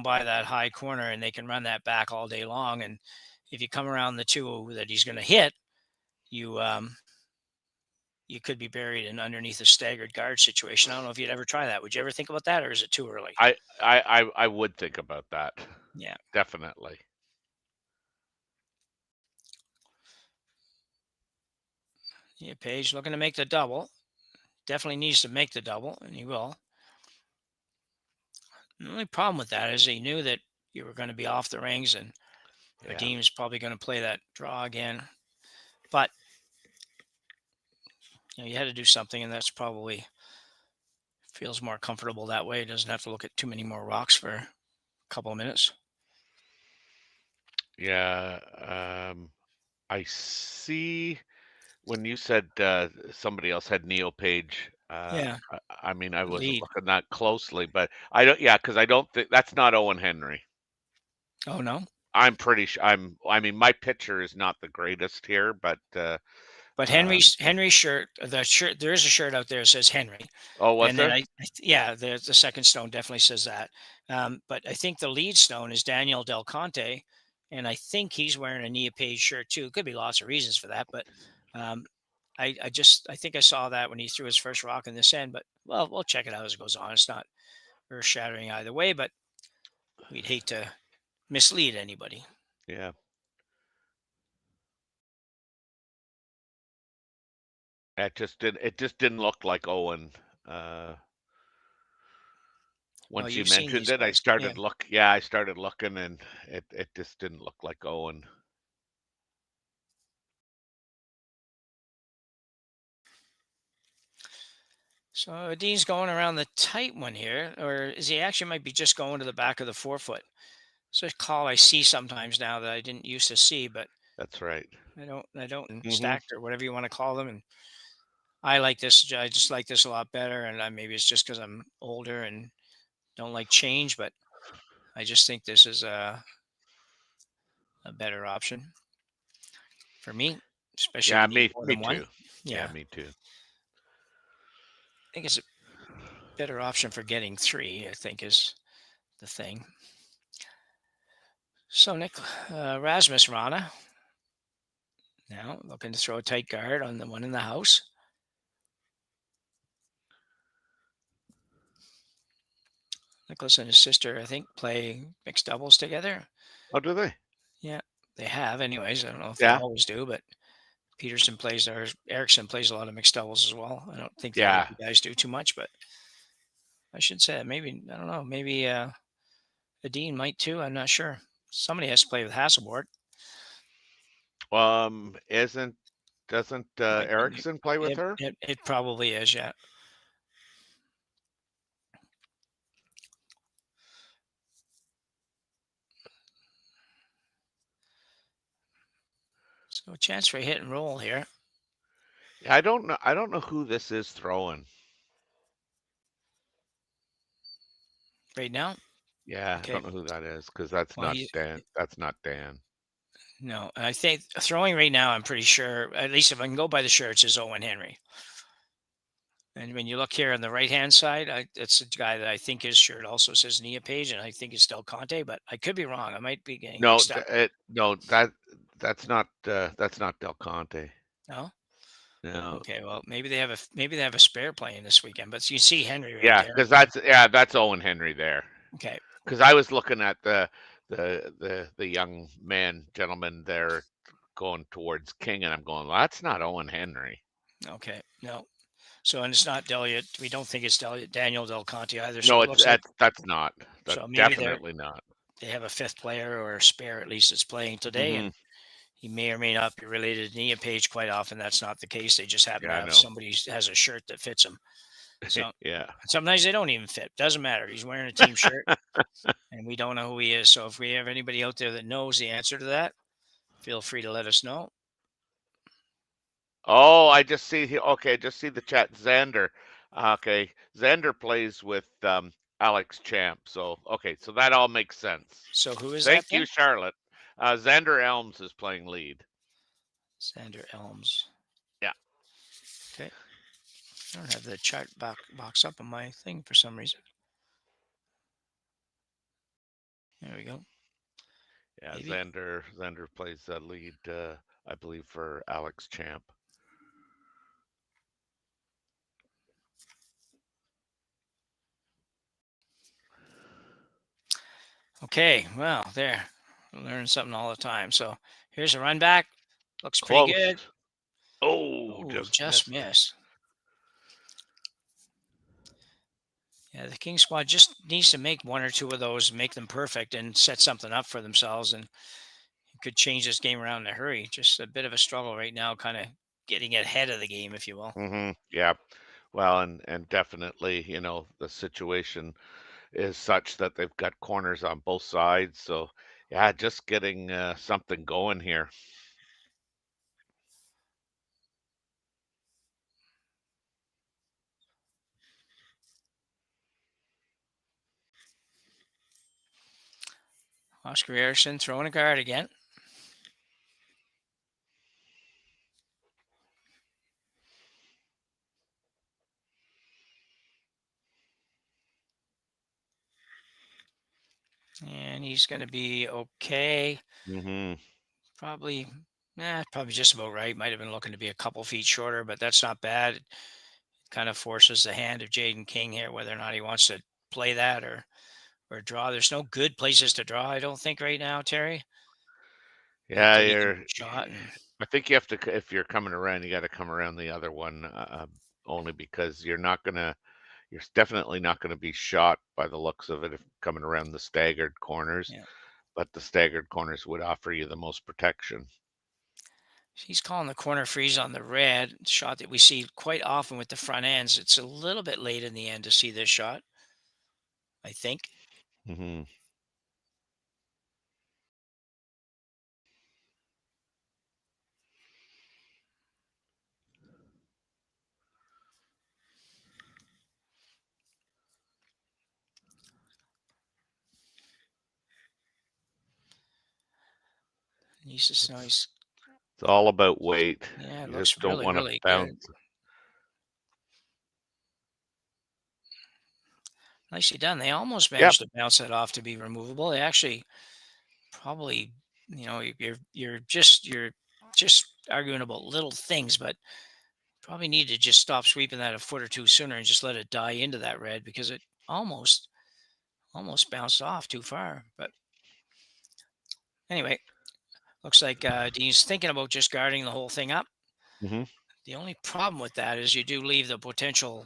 by that high corner and they can run that back all day long. And if you come around the two that he's going to hit, you could be buried in underneath a staggered guard situation. I don't know if you'd ever try that. Would you ever think about that, or is it too early? I would think about that. Yeah, definitely. Yeah, Page looking to make the double. Definitely needs to make the double, and he will. The only problem with that is he knew that you were going to be off the rings, and Edin's probably going to play that draw again. But you know, you had to do something, and that's probably feels more comfortable that way. He doesn't have to look at too many more rocks for a couple of minutes. Yeah, I see. When you said somebody else had Neo Page, Yeah. I mean, I wasn't Lead. looking that closely, but I don't. Yeah, because I don't think that's not Owen Henry. Oh no. I'm pretty sure. I mean, my picture is not the greatest here, but. But Henry's shirt, the shirt, there is a shirt out there that says Henry. Oh, was and there? then yeah, the second stone definitely says that. But I think the lead stone is Daniel Del Conte, and I think he's wearing a Nia Page shirt too. Could be lots of reasons for that, but I think I saw that when he threw his first rock in this end. But well, we'll check it out as it goes on. It's not earth shattering either way, but we'd hate to mislead anybody. Yeah. It just didn't look like Owen. Once you mentioned it, I started I started looking, and it just didn't look like Owen. So Edin's going around the tight one here, or is he actually might be just going to the back of the forefoot? So a call I see sometimes now that I didn't used to see, but that's right. I don't stacked or whatever you want to call them, and I like this. I just like this a lot better, and maybe it's just because I'm older and don't like change, but I just think this is a better option for me, especially Yeah, if you need me more than one. too. Yeah, me too. I think it's a better option for getting three, I think, is the thing. So Nick, Rasmus Rana now looking to throw a tight guard on the one in the house. Niklas and his sister, I think, play mixed doubles together. Oh, do they? Yeah, they have. Anyways, I don't know if they always do, but Peterson plays, or Erickson plays a lot of mixed doubles as well. I don't think the other two guys do too much, but I should say that maybe, I don't know, maybe Edin might too. I'm not sure. Somebody has to play with Hasselborg. Doesn't Erickson play with her? It probably is, yeah. So a chance for a hit and roll here. I don't know who this is throwing. Right now? Yeah, I don't know who that is, because that's not Dan. That's not Dan. No, I think throwing right now, I'm pretty sure, at least if I can go by the shirts, is Owen Henry. And when you look here on the right-hand side, it's a guy that I think his shirt also says Nia Page, and I think it's Del Conte, but I could be wrong. I might be getting mixed up. That's not Del Conte. No? No. Okay, well, maybe they have a spare playing this weekend, but you see Henry right there. Because that's Owen Henry there. Okay. Because I was looking at the young gentleman there going towards King, and I'm going, well, that's not Owen Henry. Okay, no. So, and it's not we don't think it's Daniel Del Conte either. No, so that's not. That's definitely not. they have a fifth player or a spare at least that's playing today, and he may or may not be related to Nia Page. Quite often, that's not the case. They just happen Yeah, to I have know. somebody who has a shirt that fits him. So Yeah. sometimes they don't even fit. Doesn't matter. He's wearing a team shirt, and we don't know who he is. So if we have anybody out there that knows the answer to that, feel free to let us know. Oh, I just see here. Okay, I just see the chat. Xander. Okay, Xander plays with Alex Champ. So okay, so that all makes sense. So who is Thank that you, then? Charlotte. Xander Elms is playing lead. Xander Elms. Yeah. Okay. I don't have the chart box up on my thing for some reason. There we go. Yeah, Maybe. Xander plays lead, I believe, for Alex Champ. Okay, well, there. Learn something all the time. So here's a run back. Looks pretty Close. good. Oh, Oh, just missed. Yeah, the King squad just needs to make one or two of those, make them perfect, and set something up for themselves, and could change this game around in a hurry. Just a bit of a struggle right now, kind of getting ahead of the game, if you will. Yeah. Well, and definitely, the situation is such that they've got corners on both sides. So, yeah, just getting something going here. Oscar Erickson throwing a guard again. And he's going to be okay. Probably just about right. Might have been looking to be a couple feet shorter, but that's not bad. It kind of forces the hand of Jayden King here, whether or not he wants to play that or draw. There's no good places to draw, I don't think, right now, Terry. Yeah, Getting a shot. I think you have to, if you're coming around, you got to come around the other one, only because you're definitely not going to be shot by the looks of it if coming around the staggered corners. Yeah. But the staggered corners would offer you the most protection. He's calling the corner freeze on the red shot that we see quite often with the front ends. It's a little bit late in the end to see this shot, I think. It's nice. It's all about weight. Yeah, it you looks just don't really, want to really bounce. good. Nicely done. They almost managed to bounce that off to be removable. They actually probably, you're just arguing about little things, but probably need to just stop sweeping that a foot or two sooner and just let it die into that red because it almost bounced off too far. But anyway, looks like Dean's thinking about just guarding the whole thing up. The only problem with that is you do leave the potential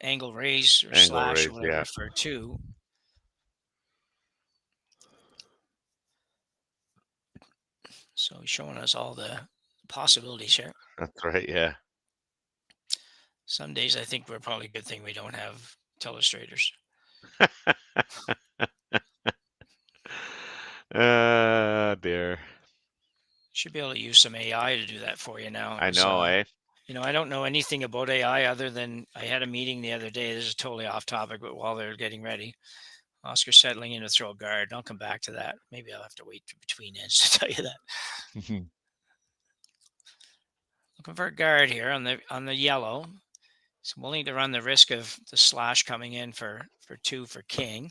angle raise or slash or whatever for two. So he's showing us all the possibilities here. That's right, yeah. Some days I think we're probably a good thing we don't have telestrators. Dear. Should be able to use some AI to do that for you now. I know, eh? I don't know anything about AI other than I had a meeting the other day. This is totally off topic, but while they're getting ready, Oscar's settling in to throw a guard. I'll come back to that. Maybe I'll have to wait between ends to tell you that. Looking for a guard here on the yellow. He's willing to run the risk of the slash coming in for two for King.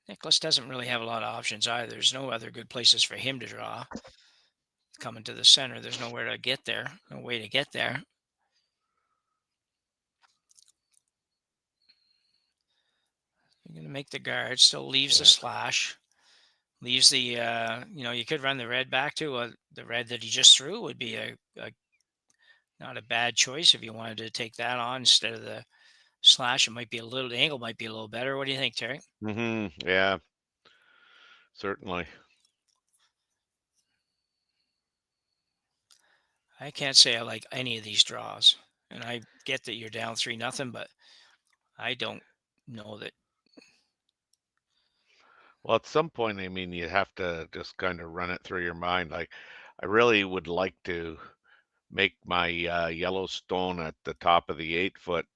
Niklas doesn't really have a lot of options either. There's no other good places for him to draw. Coming to the center, there's nowhere to get there. No way to get there. You're going to make the guard. Still leaves the slash. Leaves the, you could run the red back to the red that he just threw would be a not a bad choice if you wanted to take that on instead of the slash, it might be the angle might be a little better. What do you think, Terry? Yeah. Certainly. I can't say I like any of these draws, and I get that you're down 3-0, but I don't know that. Well, at some point, I mean, you have to just kind of run it through your mind. Like, I really would like to make my Yellowstone at the top of the 8-foot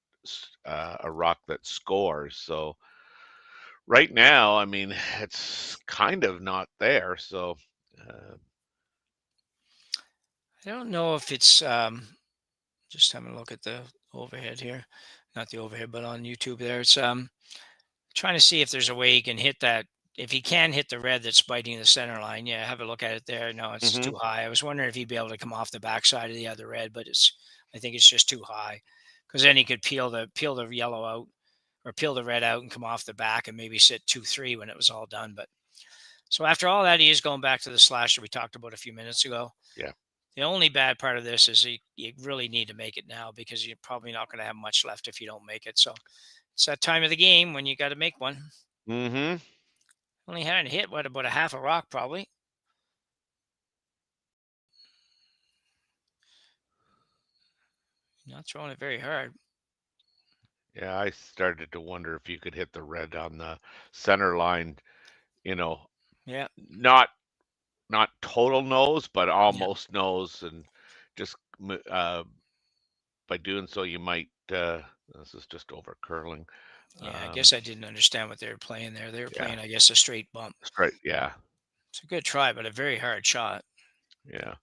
a rock that scores. So right now, I mean, it's kind of not there. So I don't know if it's just having a look at the overhead here, not the overhead, but on YouTube there. It's trying to see if there's a way he can hit that. If he can hit the red that's biting the center line, yeah, have a look at it there. No, it's too high. I was wondering if he'd be able to come off the backside of the other red, but I think it's just too high, because then he could peel the yellow out or peel the red out and come off the back and maybe sit 2-3 when it was all done. But so after all that, he is going back to the slasher we talked about a few minutes ago. Yeah. The only bad part of this is you really need to make it now, because you're probably not going to have much left if you don't make it. So it's that time of the game when you got to make one. Only hadn't hit, about a half a rock probably. Not throwing it very hard. Yeah, I started to wonder if you could hit the red on the center line, Yeah. Not total nose, but almost nose, and just by doing so, you might. This is just over curling. Yeah, I guess I didn't understand what they were playing there. They were Yeah. playing, I guess, a straight bump. Straight, yeah. It's a good try, but a very hard shot. Yeah.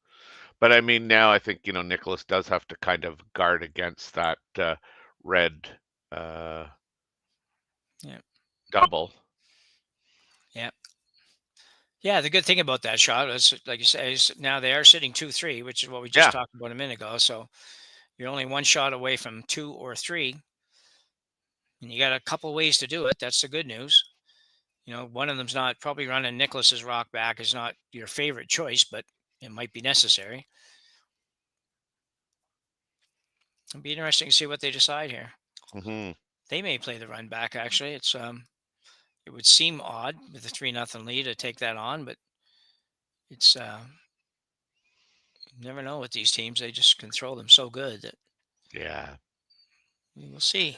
But I mean, now I think, Niklas does have to kind of guard against that red double. Yeah. Yeah, the good thing about that shot is, like you say, is now they are sitting 2-3, which is what we just talked about a minute ago. So you're only one shot away from 2 or 3. And you got a couple ways to do it. That's the good news. One of them's not probably running Niklas's rock back is not your favorite choice, but it might be necessary. It'll be interesting to see what they decide here. They may play the run back. Actually, it would seem odd with a 3-0 lead to take that on, but it's you never know with these teams. They just control them so good that we'll see.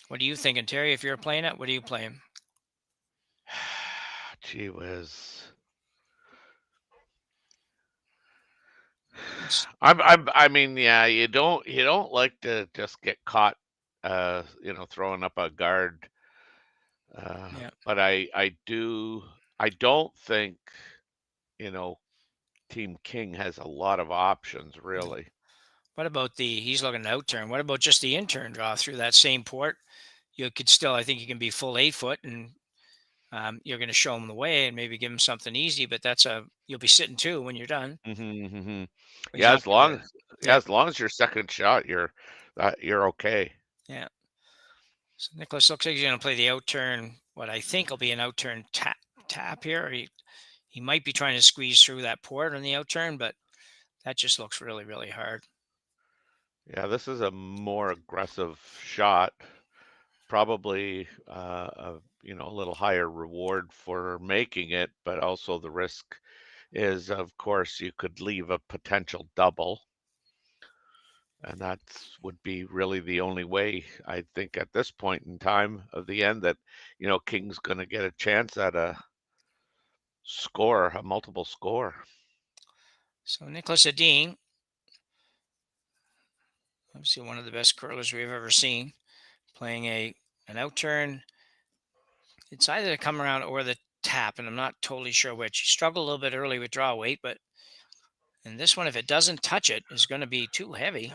What are you thinking, Terry? If you're playing it, what are you playing? Gee whiz. I mean, yeah, you don't like to just get caught, throwing up a guard. But I don't think, Team King has a lot of options, really. What about he's looking to outturn. What about just the in-turn draw through that same port? You could still, I think you can be full 8-foot, and you're going to show him the way and maybe give him something easy, but you'll be sitting 2 when you're done. Yeah, as long as your second shot, you're okay. Yeah. So Niklas looks like he's going to play the outturn. What I think will be an outturn tap here. He might be trying to squeeze through that port on the outturn, but that just looks really, really hard. Yeah, this is a more aggressive shot. Probably a little higher reward for making it, but also the risk is, of course, you could leave a potential double. And that would be really the only way, I think, at this point in time of the end, that, King's going to get a chance at a multiple score. So Niklas Edin, obviously one of the best curlers we've ever seen, playing an outturn. It's either the come around or the tap, and I'm not totally sure which. He struggled a little bit early with draw weight, but in this one, if it doesn't touch it, is going to be too heavy.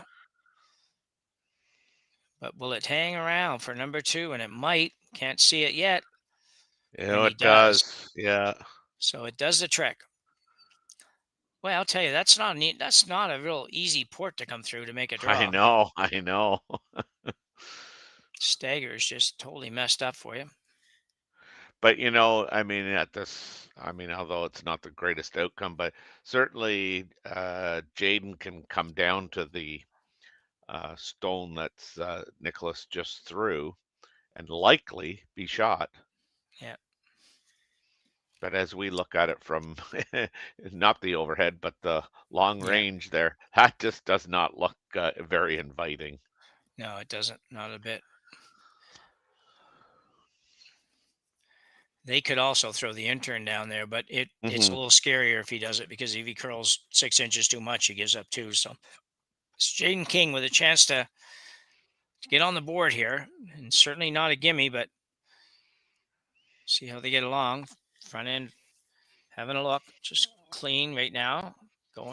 But will it hang around for number 2? And it might. Can't see it yet. It does. Yeah. So it does the trick. Well, I'll tell you, that's not neat. That's not a real easy port to come through to make a draw. I know. Stagger is just totally messed up for you. But, I mean, although it's not the greatest outcome, but certainly Jayden can come down to the stone that's Niklas just threw and likely be shot. Yeah. But as we look at it from not the overhead, but the long Yeah. range there, that just does not look very inviting. No, it doesn't. Not a bit. They could also throw the intern down there, but it's a little scarier if he does it, because if he curls 6 inches too much, he gives up 2. So it's Jayden King with a chance to get on the board here, and certainly not a gimme, but see how they get along. Front end having a look, just clean right now.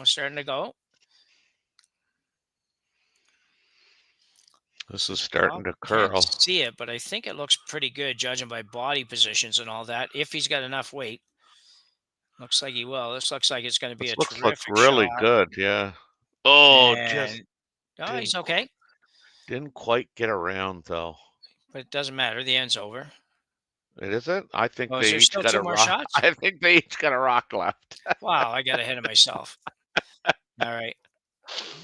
Starting to go. This is starting to Can't curl. see it, but I think it looks pretty good judging by body positions and all that. If he's got enough weight, looks like he will. This looks like it's going to be This a looks like terrific really shot. good, yeah. Oh, just And he's okay. Didn't quite get around though. But it doesn't matter. The end's over. It isn't? I think Oh, is they there each still got 2 a more rock. shots? I think they each got a rock left. Wow, I got ahead of myself. All right.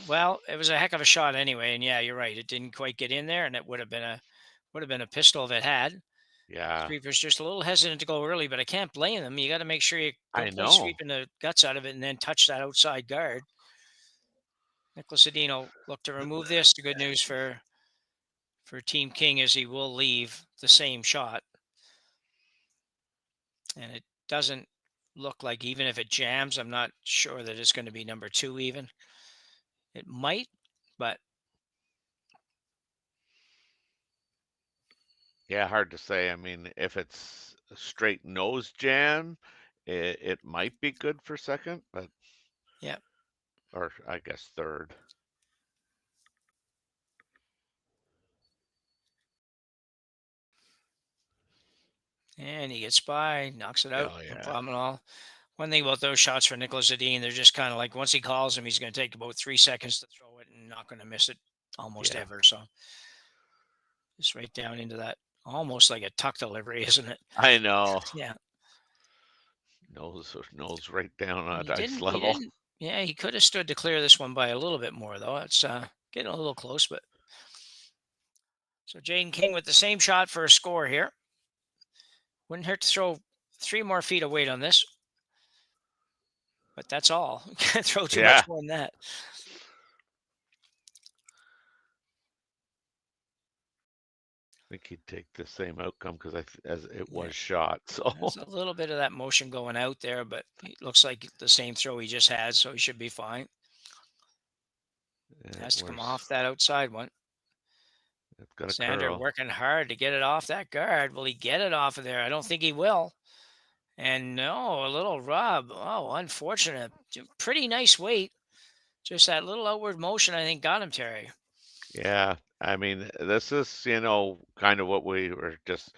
Well, it was a heck of a shot anyway, and yeah, you're right. It didn't quite get in there, and it would have been a pistol if it had. Yeah. Sweeper's just a little hesitant to go early, but I can't blame them. You got to make sure you I don't pull know. sweeping the guts out of it and then touch that outside guard. Niklas Edin will look to remove this. The good news for Team King is he will leave the same shot. And it doesn't look like, even if it jams, I'm not sure that it's going to be number 2 even. It might, but Yeah, hard to say. I mean, if it's a straight nose jam, it might be good for second, but yeah. Or I guess third. And he gets by, knocks it out. Oh, No yeah. problem at all. One thing about those shots for Niklas Edin, they're just kind of like, once he calls him, he's going to take about 3 seconds to throw it and not going to miss it almost ever. So just right down into that, almost like a tuck delivery, isn't it? I know. Yeah. Nose right down on ice level. Yeah, he could have stood to clear this one by a little bit more, though. It's getting a little close, but so Jayden King with the same shot for a score here. Wouldn't hurt to throw 3 more feet of weight on this. But that's all. Can't throw too much more than that. I think he'd take the same outcome because as it was shot. So there's a little bit of that motion going out there, but it looks like the same throw he just had, so he should be fine. Has to come off that outside one. Sander working hard to get it off that guard. Will he get it off of there? I don't think he will. And no, a little rub. Oh, unfortunate. Pretty nice weight. Just that little outward motion, I think, got him, Terry. Yeah, I mean, this is, kind of what we were just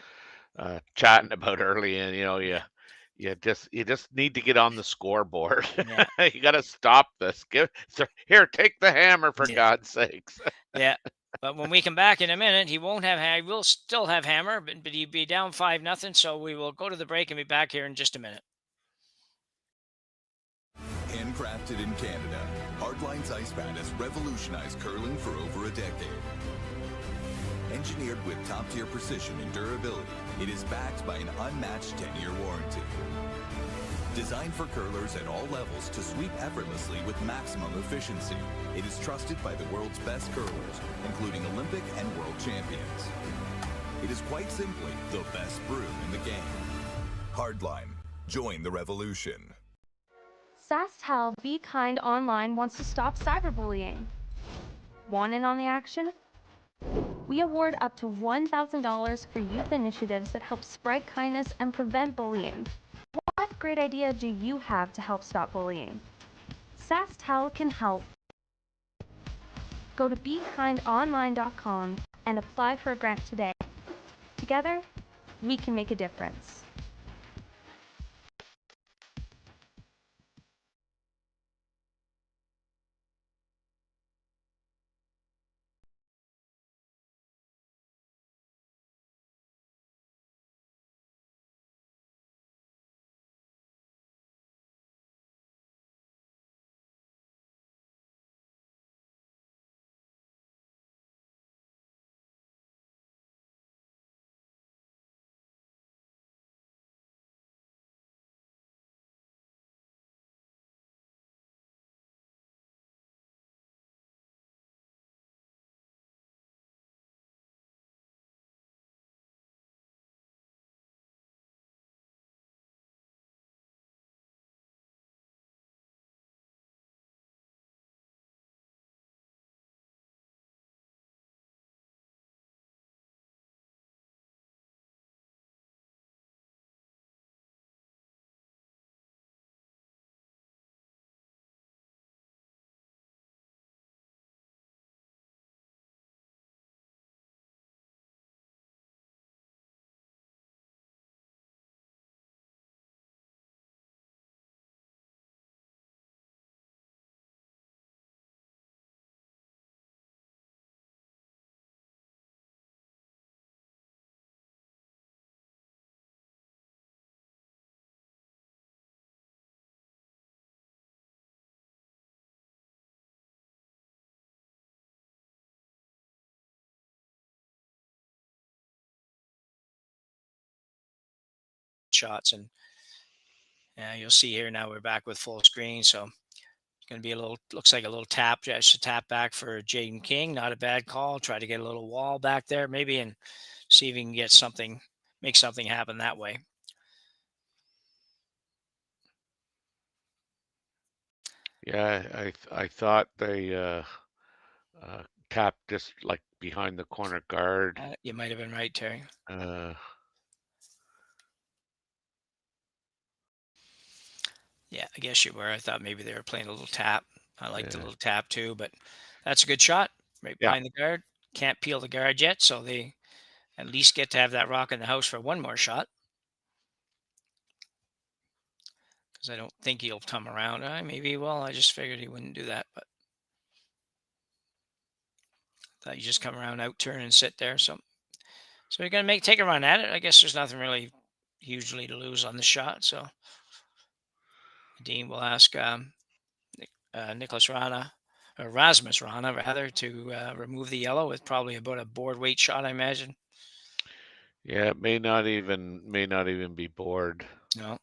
chatting about early, and you just need to get on the scoreboard. Yeah. You got to stop this. Here, take the hammer for God's sakes. Yeah, but when we come back in a minute, he won't have. He will still have hammer, but he'd be down 5-0. So we will go to the break and be back here in just a minute. Handcrafted in Canada, Hardline's Ice Pad has revolutionized curling for over a decade. Engineered with top-tier precision and durability, it is backed by an unmatched 10-year warranty. Designed for curlers at all levels to sweep effortlessly with maximum efficiency, it is trusted by the world's best curlers, including Olympic and world champions. It is quite simply the best brew in the game. Hardline. Join the revolution. Sasktel Be Kind Online wants to stop cyberbullying. Want in on the action? We award up to $1,000 for youth initiatives that help spread kindness and prevent bullying. What great idea do you have to help stop bullying? Sasktel can help. Go to BeKindOnline.com and apply for a grant today. Together, we can make a difference. shots. And you'll see here now we're back with full screen. So it's going to be looks like a little tap, just a tap back for Jayden King. Not a bad call. Try to get a little wall back there maybe and see if he can get something, make something happen that way. Yeah, I thought they tapped just like behind the corner guard. You might have been right, Terry. Yeah, I guess you were. I thought maybe they were playing a little tap. I like the little tap too, but that's a good shot right Yeah. behind the guard. Can't peel the guard yet, so they at least get to have that rock in the house for one more shot. Because I don't think he'll come around. Maybe he will. I just figured he wouldn't do that, but thought you just come around, out turn, and sit there. So you're gonna take a run at it. I guess there's nothing really hugely to lose on the shot. So Dean will ask Niklas Rana, or Rasmus Rana rather, to remove the yellow with probably about a board weight shot, I imagine. Yeah, it may not even be board. No.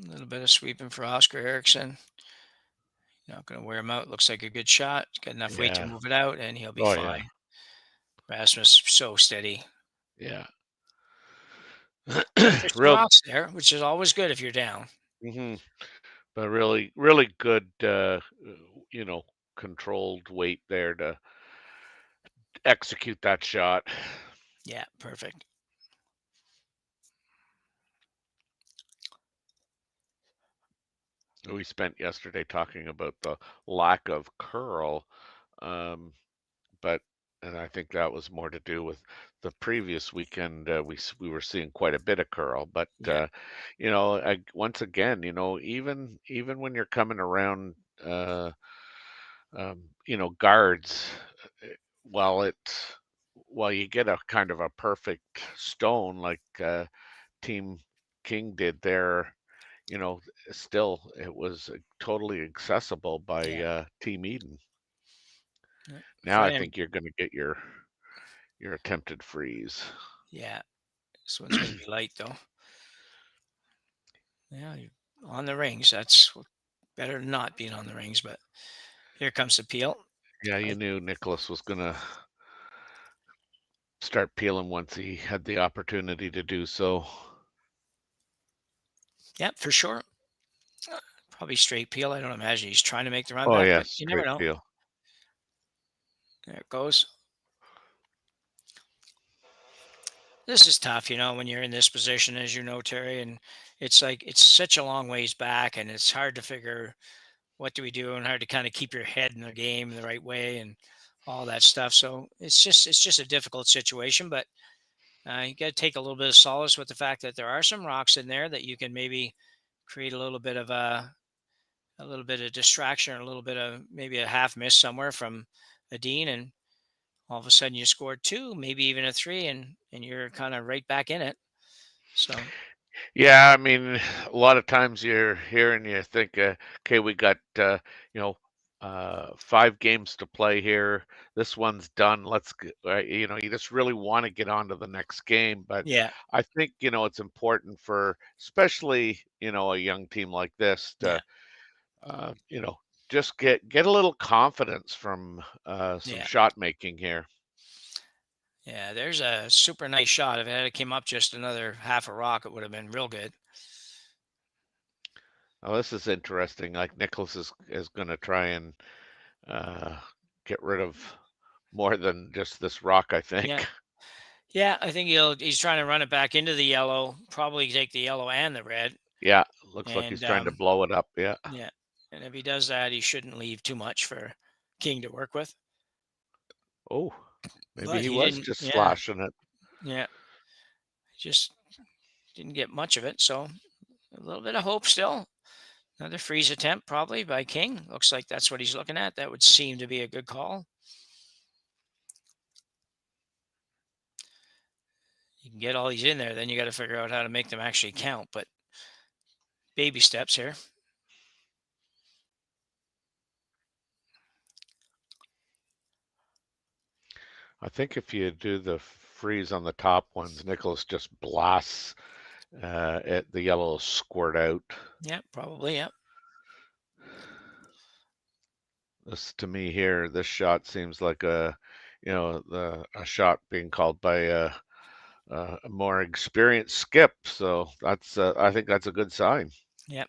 A little bit of sweeping for Oscar Eriksson. Not going to wear him out. Looks like a good shot. Got enough weight to Yeah. move it out, and he'll be Oh, fine. yeah. Rasmus so steady. Yeah. There's some Real. rocks there, which is always good if you're down. But really, really good, controlled weight there to execute that shot. Yeah, perfect. We spent yesterday talking about the lack of curl, and I think that was more to do with the previous weekend. We were seeing quite a bit of curl, but Yeah. once again, even when you're coming around, guards, while you get a kind of a perfect stone like Team King did there, still it was totally accessible by Team Eden. Yeah. Now I think you're going to get your attempted freeze. Yeah, this one's going to be light though. Yeah, you're on the rings. That's better than not being on the rings. But here comes the peel. Yeah, you knew Nicholas was going to start peeling once he had the opportunity to do so. Yeah, for sure. Probably straight peel. I don't imagine he's trying to make the run Oh back, yeah, but you never straight know. peel. There it goes. This is tough, when you're in this position, as you know, Terry, and it's like it's such a long ways back, and it's hard to figure what do we do, and hard to kind of keep your head in the game the right way, and all that stuff. So it's just a difficult situation, but you got to take a little bit of solace with the fact that there are some rocks in there that you can maybe create a little bit of distraction, or a little bit of maybe a half miss somewhere from Edin, and all of a sudden you scored 2, maybe even a 3, and you're kind of right back in it. So yeah, I mean, a lot of times you're here and you think, okay, we got 5 games to play here. This one's done. Let's get, you just really want to get on to the next game. But yeah, I think it's important for, especially a young team like this to just get a little confidence from some shot making here. Yeah, there's a super nice shot. If it had came up just another half a rock, it would have been real good. Oh, this is interesting. Like Nicholas is going to try and get rid of more than just this rock, I think. Yeah, I think he's trying to run it back into the yellow. Probably take the yellow and the red. Yeah, looks like he's trying to blow it up. Yeah. Yeah, and if he does that, he shouldn't leave too much for King to work with. Oh, maybe But he was didn't. just Yeah. slashing it. Yeah, just didn't get much of it. So a little bit of hope still. Another freeze attempt probably by King. Looks like that's what he's looking at. That would seem to be a good call. You can get all these in there, then you got to figure out how to make them actually count. But baby steps here. I think if you do the freeze on the top ones, Niklas just blasts the yellow squirt out. Yeah, probably. Yeah. This to me here, this shot seems like a shot being called by a more experienced skip. So that's I think that's a good sign. Yep.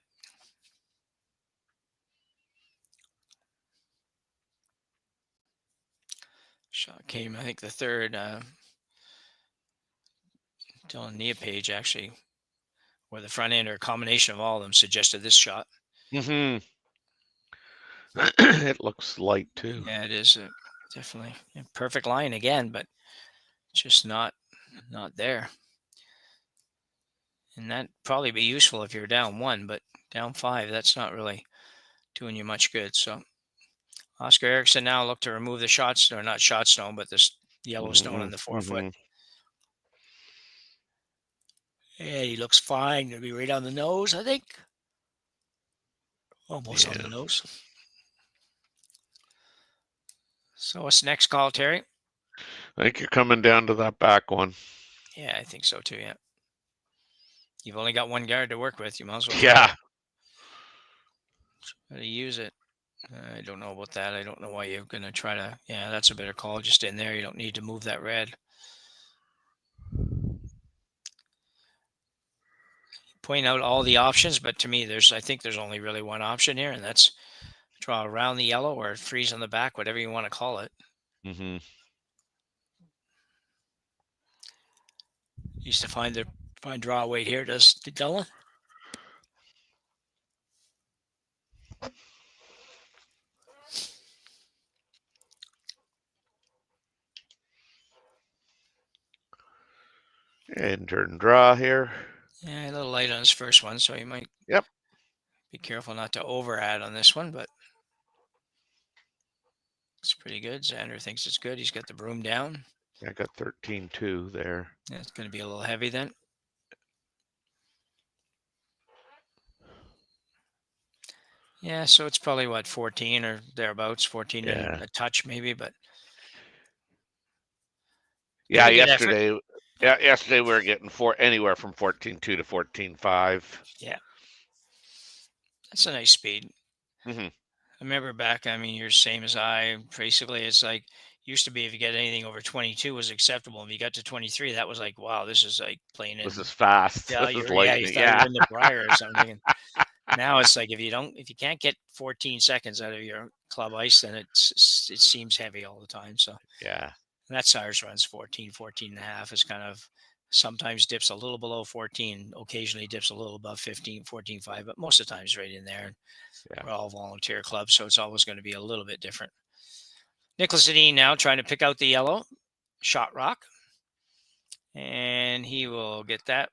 Shot came, I think, the third. Dylan Neopage actually, or the front end or a combination of all of them suggested this shot. Mm-hmm. It looks light too. Yeah, it is definitely a perfect line again, but just not there. And that probably be useful if you're down 1, but down 5, that's not really doing you much good. So Oscar Eriksson now look to remove the shots, or not shot stone, but this yellow stone on the forefoot. Yeah, he looks fine. It'll be right on the nose, I think. Almost on the nose. So what's the next call, Terry? I think you're coming down to that back one. Yeah, I think so too, yeah. You've only got 1 guard to work with. You might as well try to use it. I don't know about that. I don't know why you're going to try to... Yeah, that's a better call. Just in there. You don't need to move that red. Point out all the options, but to me, I think there's only really one option here, and that's draw around the yellow or freeze on the back, whatever you want to call it. Mm-hmm. Used to find draw weight here, does Dylan? And turn draw here. Yeah, a little light on his first one, so you might be careful not to over add on this one, but it's pretty good. Xander thinks it's good. He's got the broom down. I got 13-2 there. Yeah, it's going to be a little heavy then. Yeah, so it's probably what, 14 or thereabouts, 14 and a touch maybe, but yeah, yesterday we were getting anywhere from 14.2 to 14.5. Yeah, that's a nice speed. Mm-hmm. I remember back, I mean, you're same as I. Basically, it's like used to be if you get anything over 22 was acceptable. If you got to 23, that was like, wow, this is like playing in. This is fast. Yeah, this is you thought you were in the Briar or something. And now it's like if you can't get 14 seconds out of your club ice, then it seems heavy all the time. So yeah, and that Cyrus runs 14 and a half is kind of sometimes dips a little below 14, occasionally dips a little above 15, 14.5, but most of the time it's right in there. We're all volunteer clubs, so it's always going to be a little bit different. Niklas Edin now trying to pick out the yellow shot rock, and he will get that.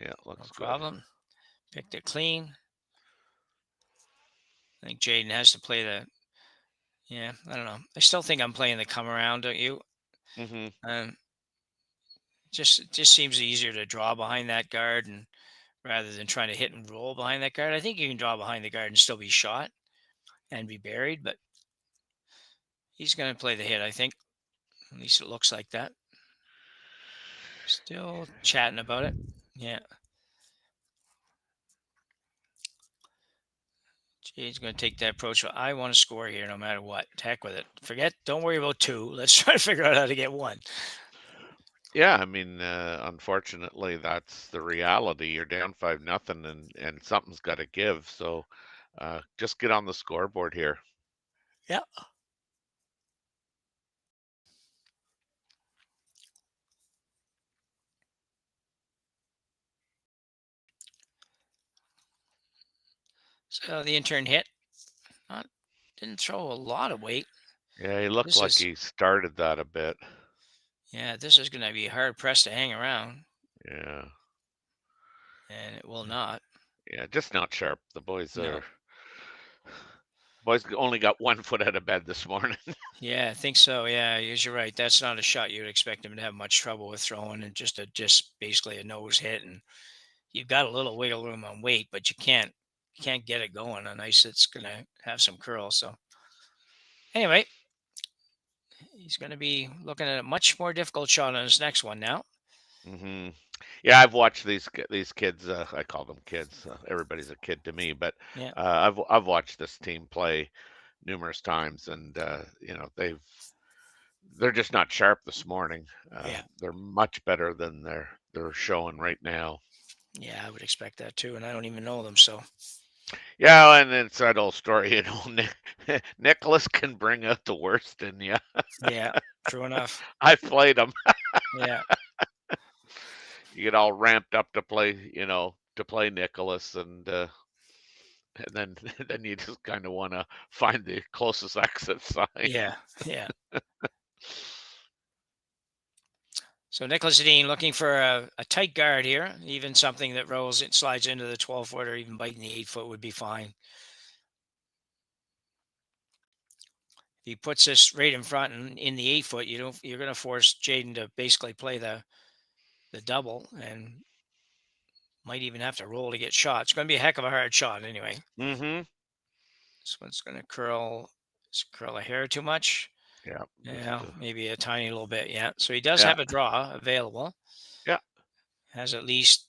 Yeah, looks no problem. Picked it clean. I think Jayden has to play the. Yeah, I don't know. I still think I'm playing the come around, don't you? Mm-hmm. Just seems easier to draw behind that guard, and rather than trying to hit and roll behind that guard. I think you can draw behind the guard and still be shot and be buried, but he's going to play the hit, I think. At least it looks like that. Still chatting about it. Yeah. Jay's going to take that approach. I want to score here no matter what. Heck with it. Don't worry about 2. Let's try to figure out how to get 1. Yeah, I mean, unfortunately, that's the reality. You're down 5-0, and something's got to give. So, just get on the scoreboard here. Yeah. So the intern hit. Didn't throw a lot of weight. Yeah, he looked like he started that a bit. Yeah, this is going to be hard pressed to hang around. Yeah. And it will not. Yeah, just not sharp. The boys only got 1 foot out of bed this morning. Yeah, I think so. Yeah, you're right. That's not a shot you'd expect him to have much trouble with throwing, and just basically a nose hit. And you've got a little wiggle room on weight, but you can't get it going on ice that's going to have some curl. So anyway, he's going to be looking at a much more difficult shot on his next one now. Hmm. Yeah, I've watched these kids. I call them kids. Everybody's a kid to me, but Yeah. I've watched this team play numerous times, and they're just not sharp this morning. Yeah. They're much better than they're showing right now. Yeah, I would expect that too, and I don't even know them, so. Yeah, and it's that old story, Nicholas can bring out the worst in you. Yeah, true enough. I've played them. Yeah. You get all ramped up to play, Nicholas, and then you just kind of want to find the closest exit sign. Yeah, yeah. So Niklas Edin looking for a tight guard here. Even something that slides into the 12-foot or even biting the 8-foot would be fine. If he puts this right in front and in the 8-foot, you're going to force Jayden to basically play the double and might even have to roll to get shot. It's going to be a heck of a hard shot anyway. Mm-hmm. This one's going to curl a hair too much. Yeah. Yeah, maybe a tiny little bit. Yeah. So he does have a draw available. Yeah. Has at least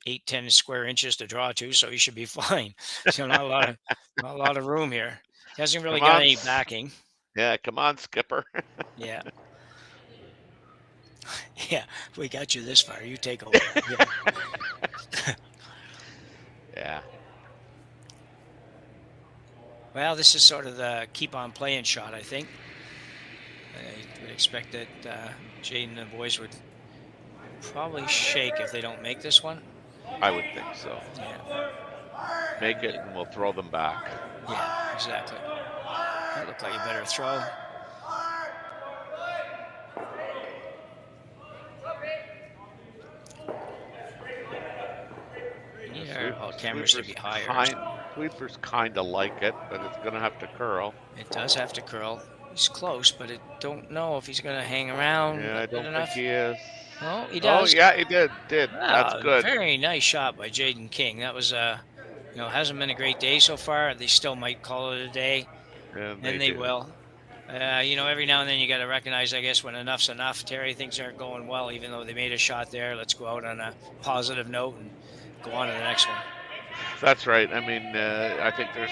8-10 square inches to draw to, so he should be fine. So not a lot of room here. He hasn't really got any backing. Yeah, come on, skipper. Yeah. Yeah, we got you this far. You take over. Yeah. Yeah. Well, this is sort of the keep on playing shot, I think. I would expect that Jayden and the boys would probably shake if they don't make this one. I would think so. Yeah. Make it, and we'll throw them back. Yeah, exactly. That looked like a better throw. You need our cameras to be higher. Sweepers kind of like it, but it's going to have to curl. It does have to curl. He's close, but I don't know if he's going to hang around. Yeah, I don't enough. think he is. Oh, he does. Oh, yeah, he did. Wow, That's good. Very nice shot by Jayden King. That was, hasn't been a great day so far. They still might call it a day, and they will. Every now and then you got to recognize, I guess, when enough's enough. Terry, things aren't going well, even though they made a shot there. Let's go out on a positive note and go on to the next one. That's right. I mean, I think there's,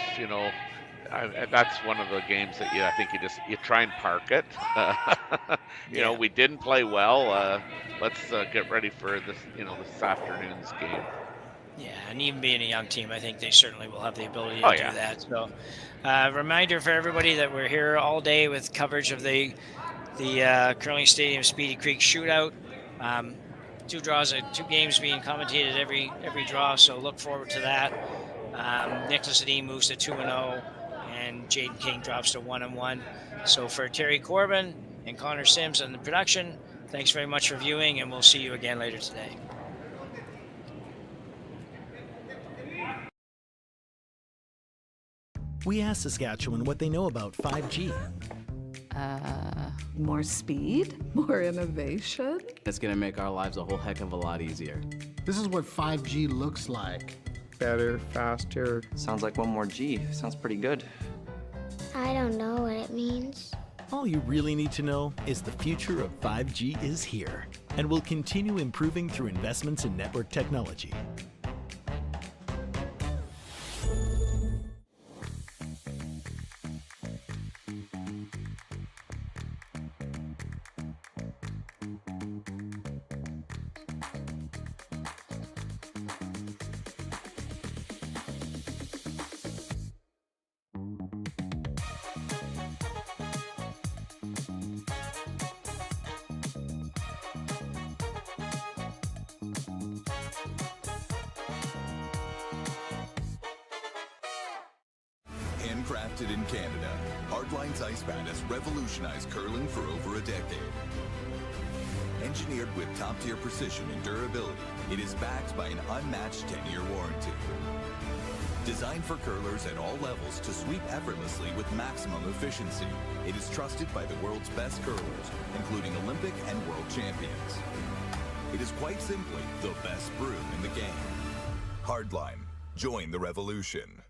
that's one of the games that I think you try and park it. We didn't play well. Let's get ready for this, this afternoon's game. Yeah, and even being a young team, I think they certainly will have the ability to do that. So, reminder for everybody that we're here all day with coverage of the Curling Stadium Speedy Creek Shootout. 2 games being commentated every draw, so look forward to that. Niklas Edin moves to 2-0, and Jayden King drops to 1-1. So for Terry Corbin and Connor Sims on the production, thanks very much for viewing, and we'll see you again later today. We asked Saskatchewan what they know about 5G. More speed? More innovation? It's going to make our lives a whole heck of a lot easier. This is what 5G looks like. Better, faster. Sounds like one more G. Sounds pretty good. I don't know what it means. All you really need to know is the future of 5G is here and will continue improving through investments in network technology. Handcrafted in Canada, Hardline's Ice Pad has revolutionized curling for over a decade. Engineered with top-tier precision and durability, it is backed by an unmatched 10-year warranty. Designed for curlers at all levels to sweep effortlessly with maximum efficiency, it is trusted by the world's best curlers, including Olympic and world champions. It is quite simply the best brew in the game. Hardline. Join the revolution.